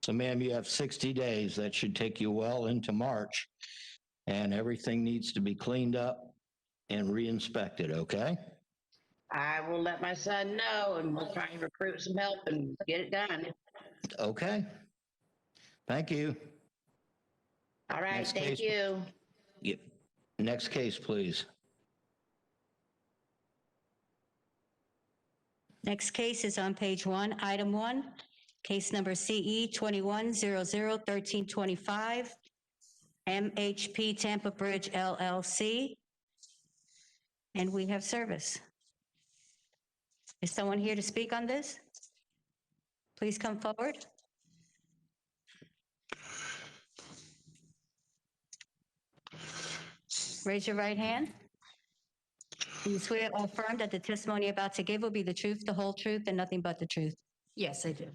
So, ma'am, you have 60 days. That should take you well into March, and everything needs to be cleaned up and re-inspected, okay? I will let my son know and we'll try and recruit some help and get it done. Okay. Thank you. All right, Next thank case. you. Yep. Next case, please. Next case is on page 1, item 1, case number CE 21001325, MHP Tampa Bridge LLC. And we have service. Is someone here to speak on this? Please come forward. Raise your right hand. Do you swear or affirm that the testimony you're about to give will be the truth, the whole truth, and nothing but the truth? Yes, I do.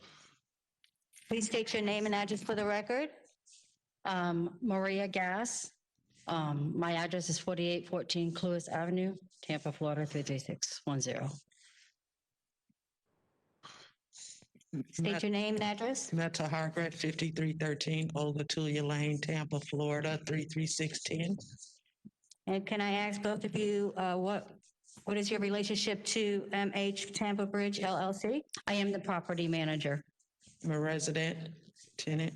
Please state your name and address for the record. Maria Gass. My address is 4814 Cluis Avenue, Tampa, Florida, 33610. State your name and address. Meta Hargrett, 5313 Old Latulia Lane, Tampa, Florida, 33610. And can I ask both of you, what is your relationship to MH Tampa Bridge LLC? I am the property manager. I'm a resident, tenant.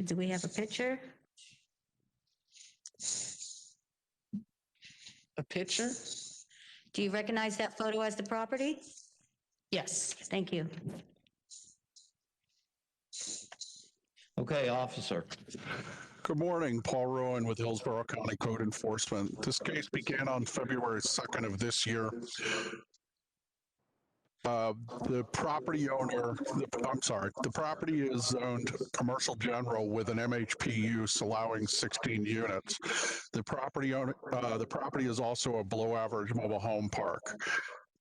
Do we have a picture? A picture? Do you recognize that photo as the property? Yes. Thank you. Okay, officer. Good morning, Paul Rowan with Hillsborough County Code Enforcement. This case began on February 2nd of this year. The property owner, the property is zoned commercial general with an MHP use allowing 16 units. The property is also a below average mobile home park.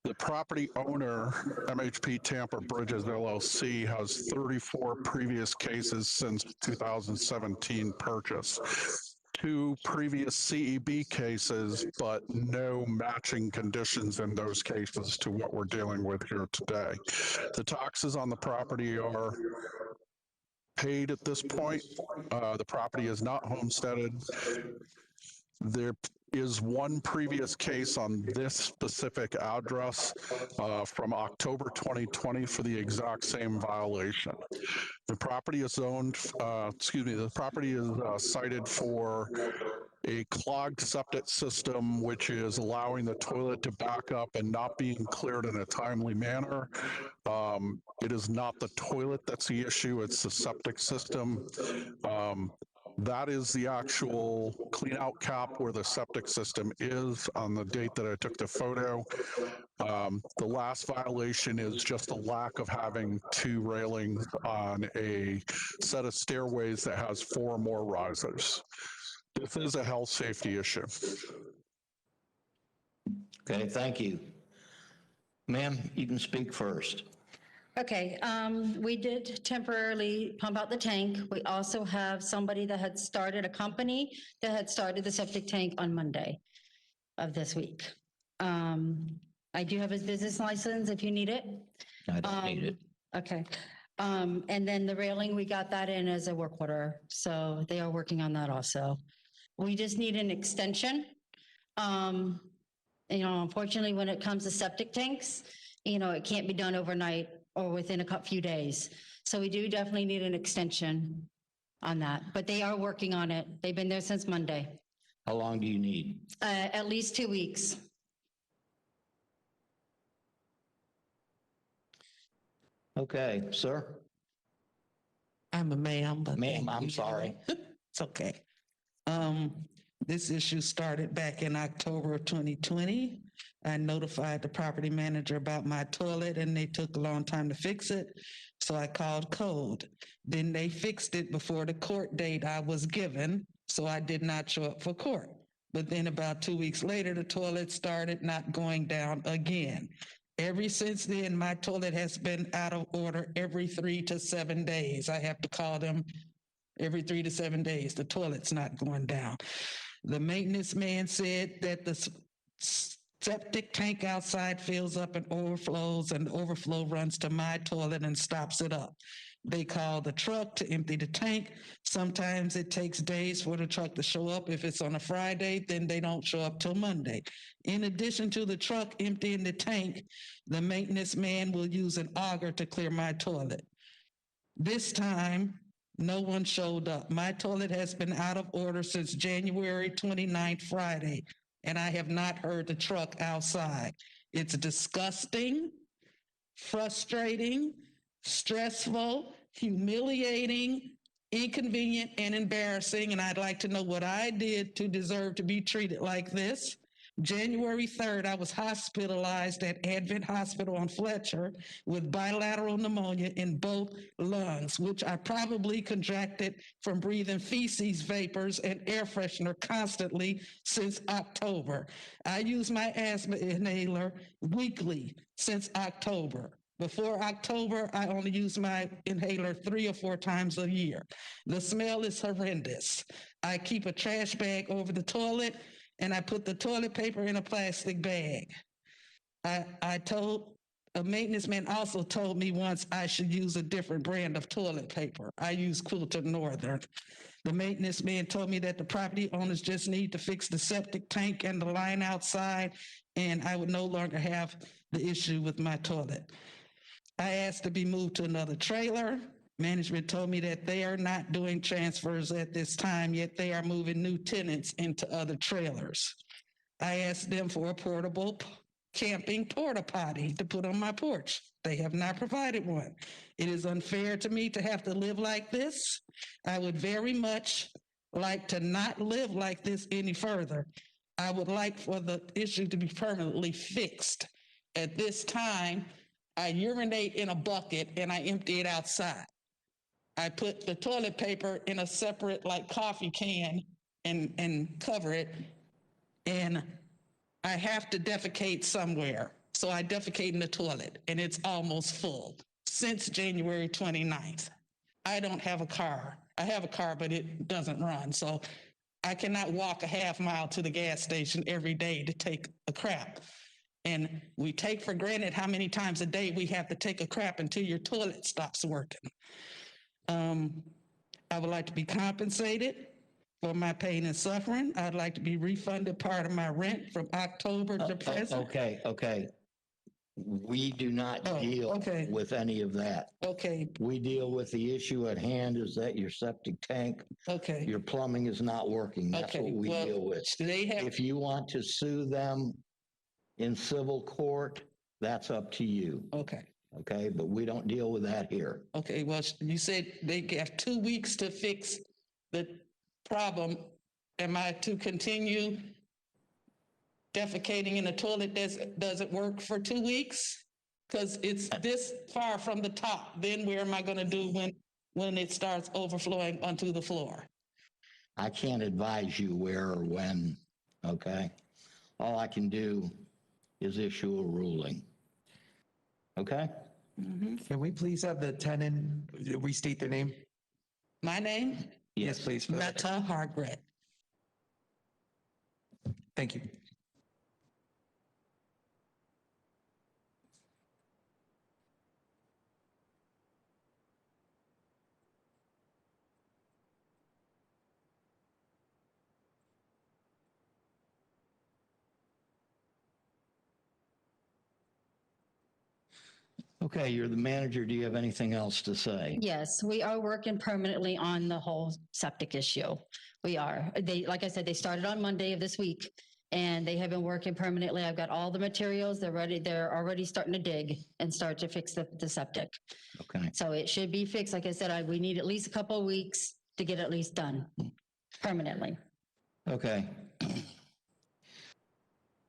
The property owner, MHP Tampa Bridges LLC, has 34 previous cases since 2017 purchase. 2 previous CEB cases, but no matching conditions in those cases to what we're dealing with here today. The taxes on the property are paid at this point. The property is not homesteaded. There is one previous case on this specific address from October 2020 for the exact same violation. The property is owned, the property is cited for a clogged septic system, which is allowing the toilet to back up and not being cleared in a timely manner. It is not the toilet that's the issue, it's the septic system. That is the actual clean out cap where the septic system is on the date that I took the photo. The last violation is just a lack of having 2 railings on a set of stairways that has 4 more risers. This is a health safety issue. Okay, thank you. Ma'am, you can speak first. Okay, we did temporarily pump out the tank. We also have somebody that had started a company that had started the septic tank on Monday of this week. I do have his business license if you need it. I don't need it. Okay. And then the railing, we got that in as a work order. So they are working on that also. We just need an extension. Unfortunately, when it comes to septic tanks, it can't be done overnight or within a few days. So we do definitely need an extension on that, but they are working on it. They've been there since Monday. How long do you need? At least 2 weeks. Okay, sir? I'm a ma'am, but. Ma'am, thank I'm you. sorry. It's okay. This issue started back in October of 2020. I notified the property manager about my toilet and they took a long time to fix it. So I called code. Then they fixed it before the court date I was given. So I did not show up for court. But then about 2 weeks later, the toilet started not going down again. Ever since then, my toilet has been out of order every 3 to 7 days. I have to call them every 3 to 7 days. The toilet's not going down. The maintenance man said that the septic tank outside fills up and overflows, and the overflow runs to my toilet and stops it up. They call the truck to empty the tank. Sometimes it takes days for the truck to show up. If it's on a Friday, then they don't show up till Monday. In addition to the truck emptying the tank, the maintenance man will use an auger to clear my toilet. This time, no one showed up. My toilet has been out of order since January 29th, Friday, and I have not heard the truck outside. It's disgusting, frustrating, stressful, humiliating, inconvenient, and embarrassing, and I'd like to know what I did to deserve to be treated like this. January 3rd, I was hospitalized at Advent Hospital on Fletcher with bilateral pneumonia in both lungs, which I probably contracted from breathing feces, vapors, and air freshener constantly since October. I use my asthma inhaler weekly since October. Before October, I only use my inhaler 3 or 4 times a year. The smell is horrendous. I keep a trash bag over the toilet, and I put the toilet paper in a plastic bag. I told a maintenance man also told me once I should use a different brand of toilet paper. I use Quilter Northern. The maintenance man told me that the property owners just need to fix the septic tank and the line outside, and I would no longer have the issue with my toilet. I asked to be moved to another trailer. Management told me that they are not doing transfers at this time, yet they are moving new tenants into other trailers. I asked them for a portable camping porta potty to put on my porch. They have not provided one. It is unfair to me to have to live like this. I would very much like to not live like this any further. I would like for the issue to be permanently fixed. At this time, I urinate in a bucket and I empty it outside. I put the toilet paper in a separate coffee can and cover it, and I have to defecate somewhere. So I defecate in the toilet, and it's almost full since January 29th. I don't have a car. I have a car, but it doesn't run. So I cannot walk a half mile to the gas station every day to take a crap. And we take for granted how many times a day we have to take a crap until your toilet stops working. I would like to be compensated for my pain and suffering. I'd like to be refunded part of my rent from October to present. Okay. We do not deal with any of that. Okay. We deal with the issue at hand is that your septic tank, your plumbing is not working. That's what we deal with. If you want to sue them in civil court, that's up to you. Okay, but we don't deal with that here. Okay, well, you said they have 2 weeks to fix the problem. Am I to continue defecating in the toilet? Does it work for 2 weeks? Because it's this far from the top. Then where am I going to do when it starts overflowing onto the floor? I can't advise you where or when, okay? All I can do is issue a ruling. Okay? Can we please have the tenant restate their name? My name? Yes, please. Meta Hargret. Thank you. Okay, you're the manager. Do you have anything else to say? Yes, we are working permanently on the whole septic issue. We are. They, like I said, they started on Monday of this week and they have been working permanently. I've got all the materials. They're ready. They're already starting to dig and start to fix the septic. Okay. So it should be fixed. Like I said, we need at least a couple of weeks to get at least done permanently. Okay.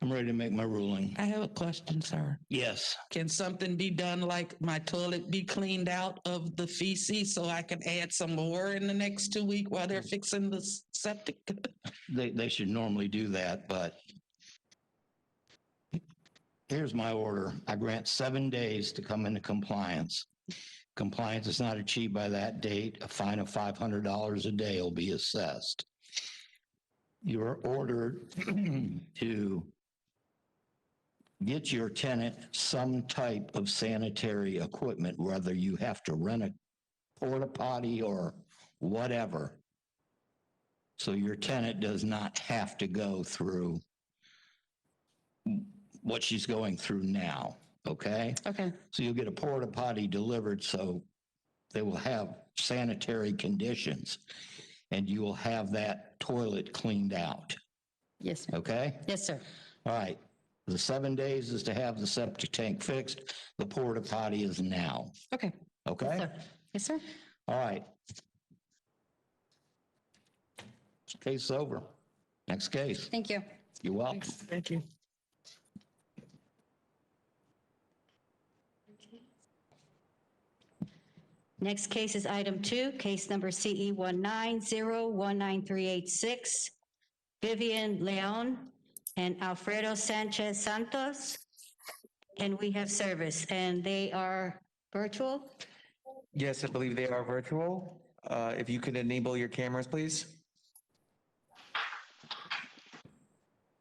I'm ready to make my ruling. I have a question, sir. Yes. Can something be done like my toilet be cleaned out of the feces so I can add some more in the next 2 weeks while they're fixing the septic? They should normally do that, but here's my order. I grant 7 days to come into compliance. Compliance is not achieved by that date. A fine of $500 a day will be assessed. You are ordered to get your tenant some type of sanitary equipment, whether you have to rent a porta potty or whatever. So your tenant does not have to go through what she's going through now, okay? Okay. So you'll get a porta potty delivered so they will have sanitary conditions and you will have that toilet cleaned out, Yes, sir. okay? Yes, sir. All right. The 7 days is to have the septic tank fixed. The porta potty is now. Okay. Okay? Yes, sir. Yes, sir. All right. Case over. Next case. Thank you. You're welcome. Thank you. Next case is item 2, case number CE 190-19386, Vivian Leon and Alfredo Sanchez Santos. And we have service, and they are virtual. Yes, I believe they are virtual. If you could enable your cameras, please.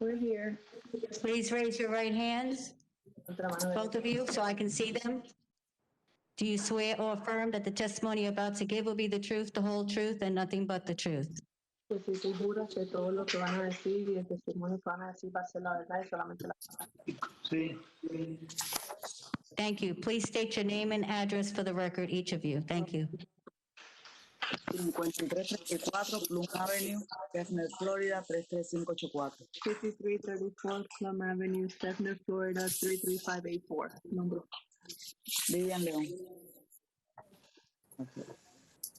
We're here. Please raise your right hands, both of you, so I can see them. Do you swear or affirm that the testimony you're about to give will be the truth, the whole truth, and nothing but the truth? Pues si tú juras que todo lo que van a decir y el testimonio que van a decir va a ser la verdad y solamente la verdad. Sí. Thank you. Please state your name and address for the record, each of you. Thank you. 5334 Plum Avenue, Stephner, Florida 33584. 5334 Plum Avenue, Stephner, Florida 33584. Nombre. Vivian León.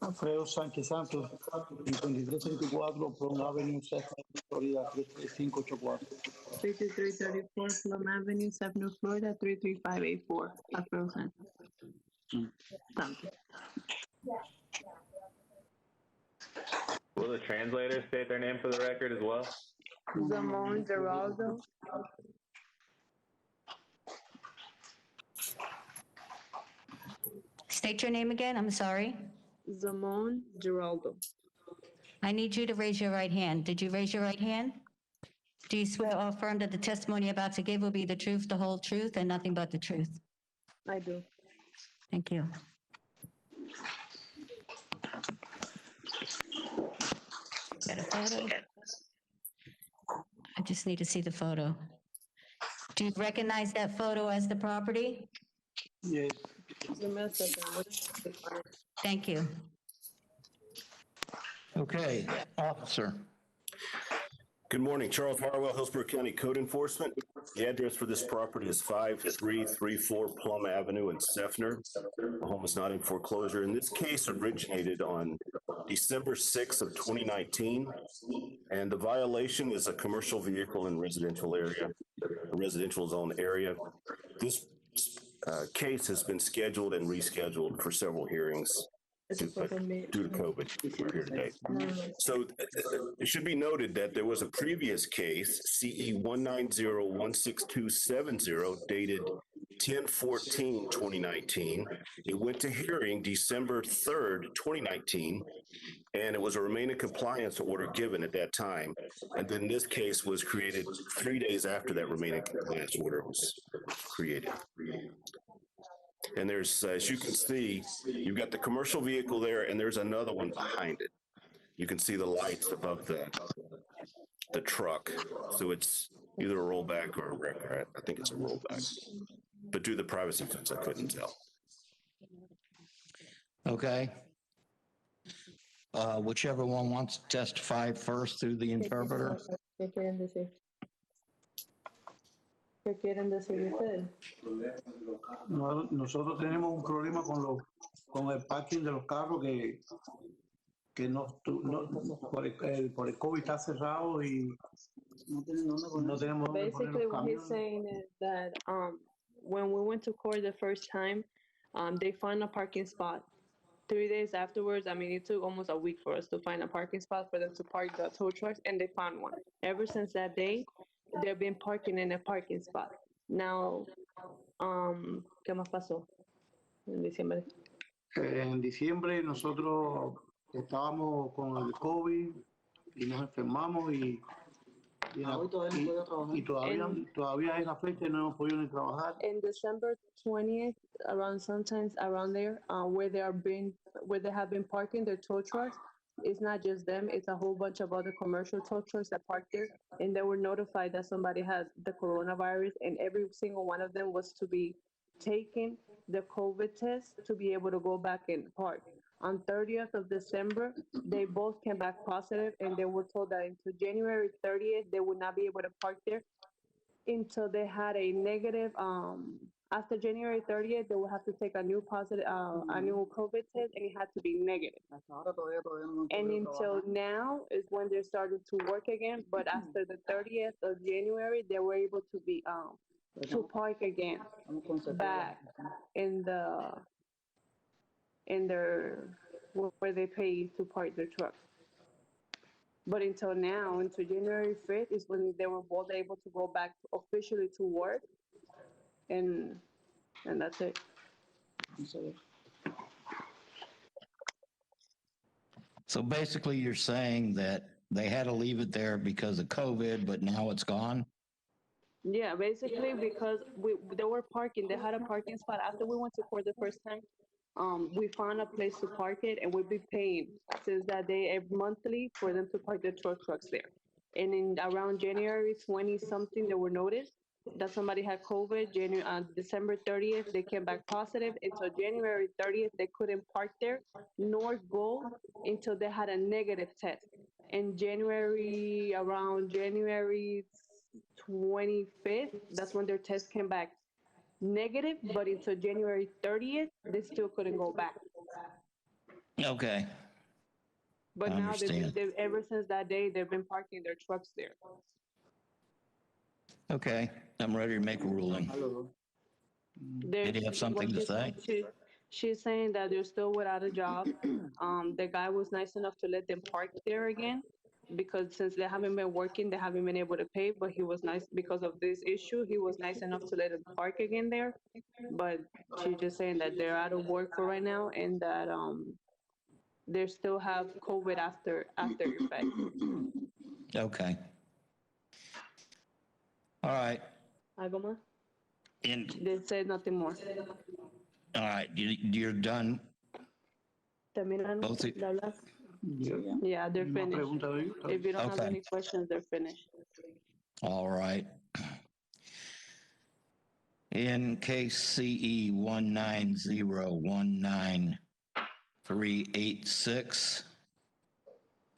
Alfredo Sánchez Santos, 5334 Plum Avenue, Stephner, Florida 33584. 5334 Plum Avenue, Stephner, Florida 33584. Alfredo Sánchez. Thank you. Will the translator state their name for the record as well? Zamon Geraldo. State your name again. I'm sorry. Zamon Geraldo. I need you to raise your right hand. Did you raise your right hand? Do you swear or affirm that the testimony you're about to give will be the truth, the whole truth, and nothing but the truth? I do. Thank you. Got a photo? I just need to see the photo. Do you recognize that photo as the property? Yes. Thank you. Okay, officer. Good morning, Charles Harwell, Hillsborough County Code Enforcement. The address for this property is 5334 Plum Avenue in Stephner. The home is not in foreclosure, and this case originated on December 6th of 2019, and the violation is a commercial vehicle in residential area, a residential zone area. This case has been scheduled and rescheduled for several hearings. Due to COVID, we're here today. So it should be noted that there was a previous case, CE 190-16270, dated 10/14/2019. It went to hearing December 3rd, 2019, and it was a remain in compliance order given at that time. And then this case was created 3 days after that remain in compliance order was created. And there's, as you can see, you've got the commercial vehicle there, and there's another one behind it. You can see the lights above the truck. So it's either a rollback or a wrecker. I think it's a rollback. but due to the privacy fence, I couldn't tell. Okay. Whichever one wants to testify first through the interpreter. ¿Qué quieren decir? ¿Qué quieren decir ustedes? Nosotros tenemos un problema con el parking de los carros que por el COVID está cerrado y no tenemos dónde poner Basically, los what he's camiones. saying is that when we went to court the first time, they found a parking spot. 3 days afterwards, I mean, it took almost a week for us to find a parking spot for them to park the tow trucks, and they found one. Ever since that day, they've been parking in a parking spot. Now, ¿qué más pasó en diciembre? En diciembre nosotros estábamos con el COVID y nos enfermamos y todavía es la fecha y no hemos podido ni trabajar. In December 20th, sometimes around there, where they have been parking their tow trucks, it's not just them, it's a whole bunch of other commercial tow trucks that park there, and they were notified that somebody had the coronavirus, and every single one of them was to be taking the COVID test to be able to go back and park. On 30th of December, they both came back positive, and they were told that until January 30th, they would not be able to park there until they had a negative, after January 30th, they will have to take a new positive, a new COVID test, and it had to be negative. And until now is when they're starting to work again, but after the 30th of January, they were able to be, to park again, back in their, where they pay to park their trucks. But until now, until January 5th is when they were both able to go back officially to work, and that's it. So basically, you're saying that they had to leave it there because of COVID, but now it's gone? Yeah, basically because they were parking, they had a parking spot after we went to court the first time. We found a place to park it, and we've been paying since that day monthly for them to park their trucks there. And in around January 20 something, they were noticed that somebody had COVID. December 30th, they came back positive. Until January 30th, they couldn't park there nor go until they had a negative test. And around January 25th, that's when their test came back negative, but until January 30th, they still couldn't go back. Okay. But now, ever since that day, they've been parking their trucks there. Okay, I'm ready to make a ruling. Did you have something to say? She's saying that they're still without a job. The guy was nice enough to let them park there again, because since they haven't been working, they haven't been able to pay, but he was nice because of this issue. He was nice enough to let them park again there. But she's just saying that they're out of work for right now, and that they still have COVID after effect. Okay. All right. ¿Algo más? They said nothing more. All right, you're done? ¿Terminaron de hablar? Yeah, they're finished. If you don't have any questions, they're finished. All right. In case CE 190193886,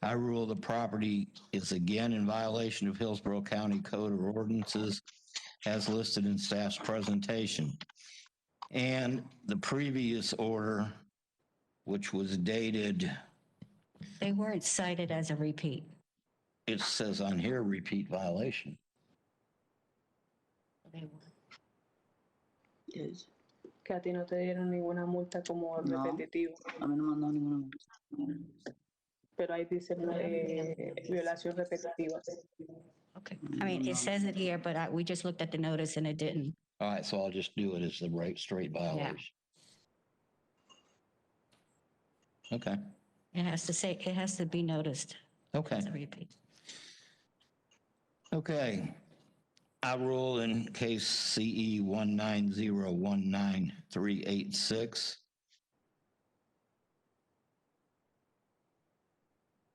I rule the property is again in violation of Hillsborough County Code of Ordinances as listed in staff's presentation. And the previous order, which was dated... They weren't cited as a repeat. It says on here, repeat violation. They weren't. Yes. Que a ti no te dieron ninguna multa como repetitivo. A mí no me han dado ninguna multa. Pero ahí dice violación repetitiva. Okay. I mean, it says it here, but we just looked at the notice and it didn't. All right, so I'll just do it as the straight violation. Yeah. Okay. It has to be noticed. Okay. As a repeat. Okay. I rule in case CE 190193886.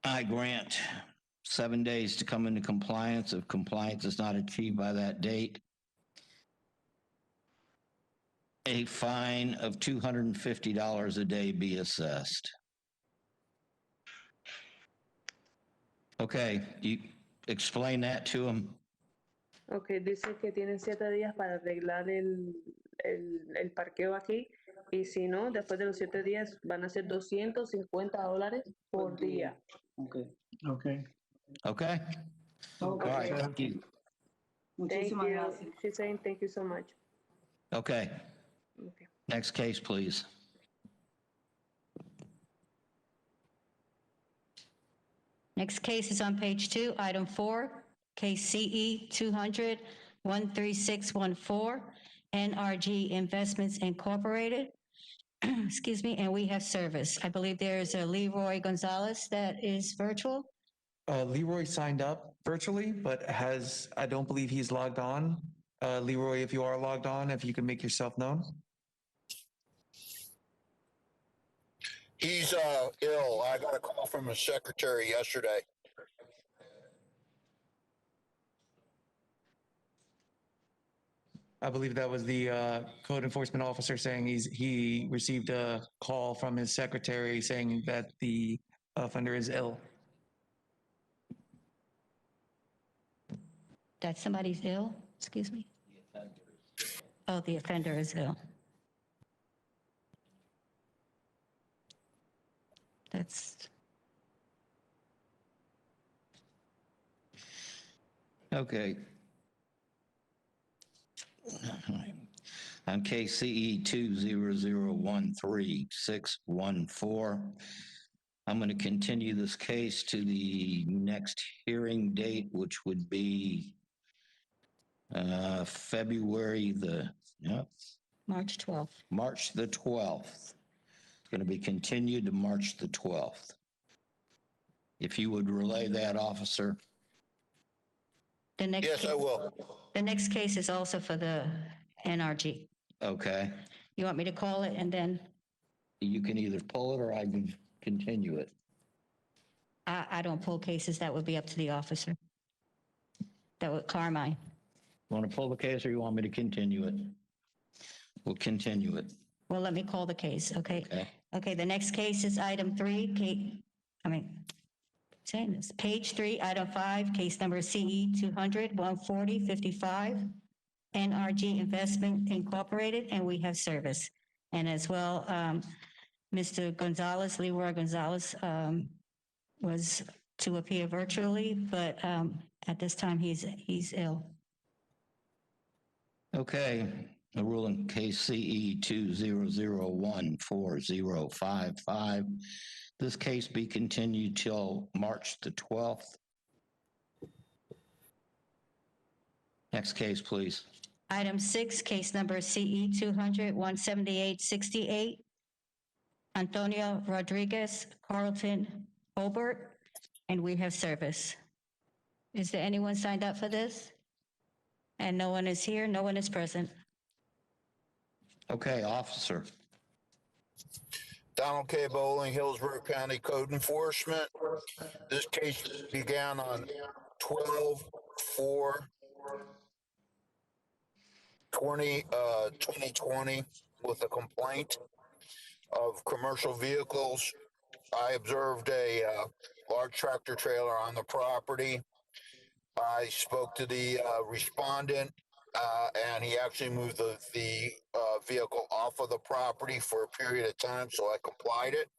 I grant 7 days to come into compliance. If compliance is not achieved by that date, a fine of $250 a day be assessed. Okay, you explain that to him. Ok, dice que tienen 7 días para arreglar el parqueo aquí y si no, después de los 7 días van a ser $250 por día. Okay. Okay. Okay? All right, thank you. Thank you. She's saying thank you so much. Okay. Okay. Next case, please. Next case is on page 2, item 4, case CE 200-13614, NRG Investments Incorporated. Excuse me, and we have service. I believe there's a Leroy Gonzalez that is virtual. Leroy signed up virtually, but I don't believe he's logged on. Leroy, if you are logged on, if you can make yourself known. He's ill. I got a call from his secretary yesterday. I believe that was the code enforcement officer saying he received a call from his secretary saying that the offender is ill. That somebody's ill? Excuse me? Oh, the offender is ill. That's... Okay. On case CE 20013-614, I'm going to continue this case to the next hearing date, which would be February March 12th. March the 12th. It's going to be continued to March the 12th. If you would relay that, officer. The next Yes, I will. The next case is also for the NRG. Okay. You want me to call it and then? You can either pull it or I can continue it. I don't pull cases. That would be up to the officer. That would, Carmine. Want to pull the case or you want me to continue it? We'll continue it. Well, let me call the case, okay? Okay. Okay, the next case is item 3, saying this, page 3, item 5, case number CE 200-140-55, NRG Investment Incorporated, and we have service. And as well, Mr. Gonzalez, Leroy Gonzalez, was to appear virtually, but at this time he's ill. Okay, the rule in case CE 20014-055. This case be continued till March the 12th. Next case, please. Item 6, case number CE 200-178-68, Antonio Rodriguez, Carlton Obert, and we have service. Is there anyone signed up for this? And no one is here, no one is present. Okay, officer. Donald K. Bowling, Hillsborough County Code Enforcement. This case began on 12/4/2020 with a complaint of commercial vehicles. I observed a large tractor trailer on the property. I spoke to the respondent, and he actually moved the vehicle off of the property for a period of time, so I complied it.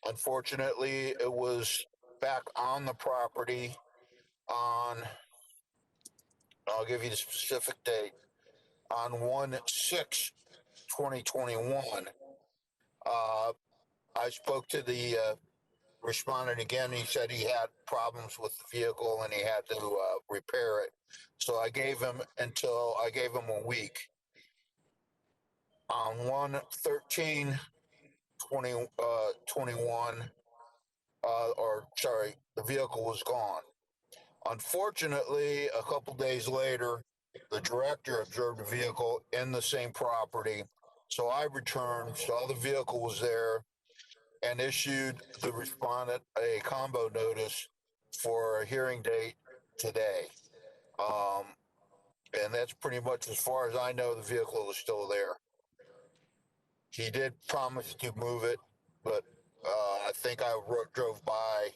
Unfortunately, it was back on the property on, I'll give you the specific date, on 1/6/2021. I spoke to the respondent again. He said he had problems with the vehicle and he had to repair it. So I gave him a week. On 1/13/21, the vehicle was gone. Unfortunately, a couple days later, the director observed a vehicle in the same property. So I returned, saw the vehicle was there, and issued the respondent a combo notice for a hearing date today. And that's pretty much as far as I know, the vehicle is still there. He did promise to move it, but I think I drove by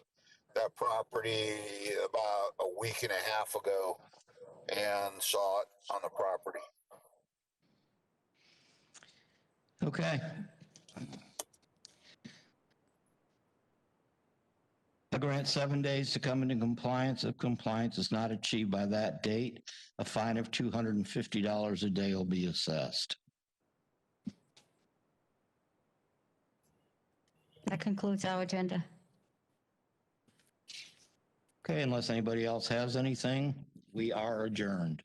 that property about a week and a half ago and saw it on the property. Okay. I grant 7 days to come into compliance. If compliance is not achieved by that date, a fine of $250 a day will be assessed. That concludes our agenda. Okay, unless anybody else has anything, we are adjourned.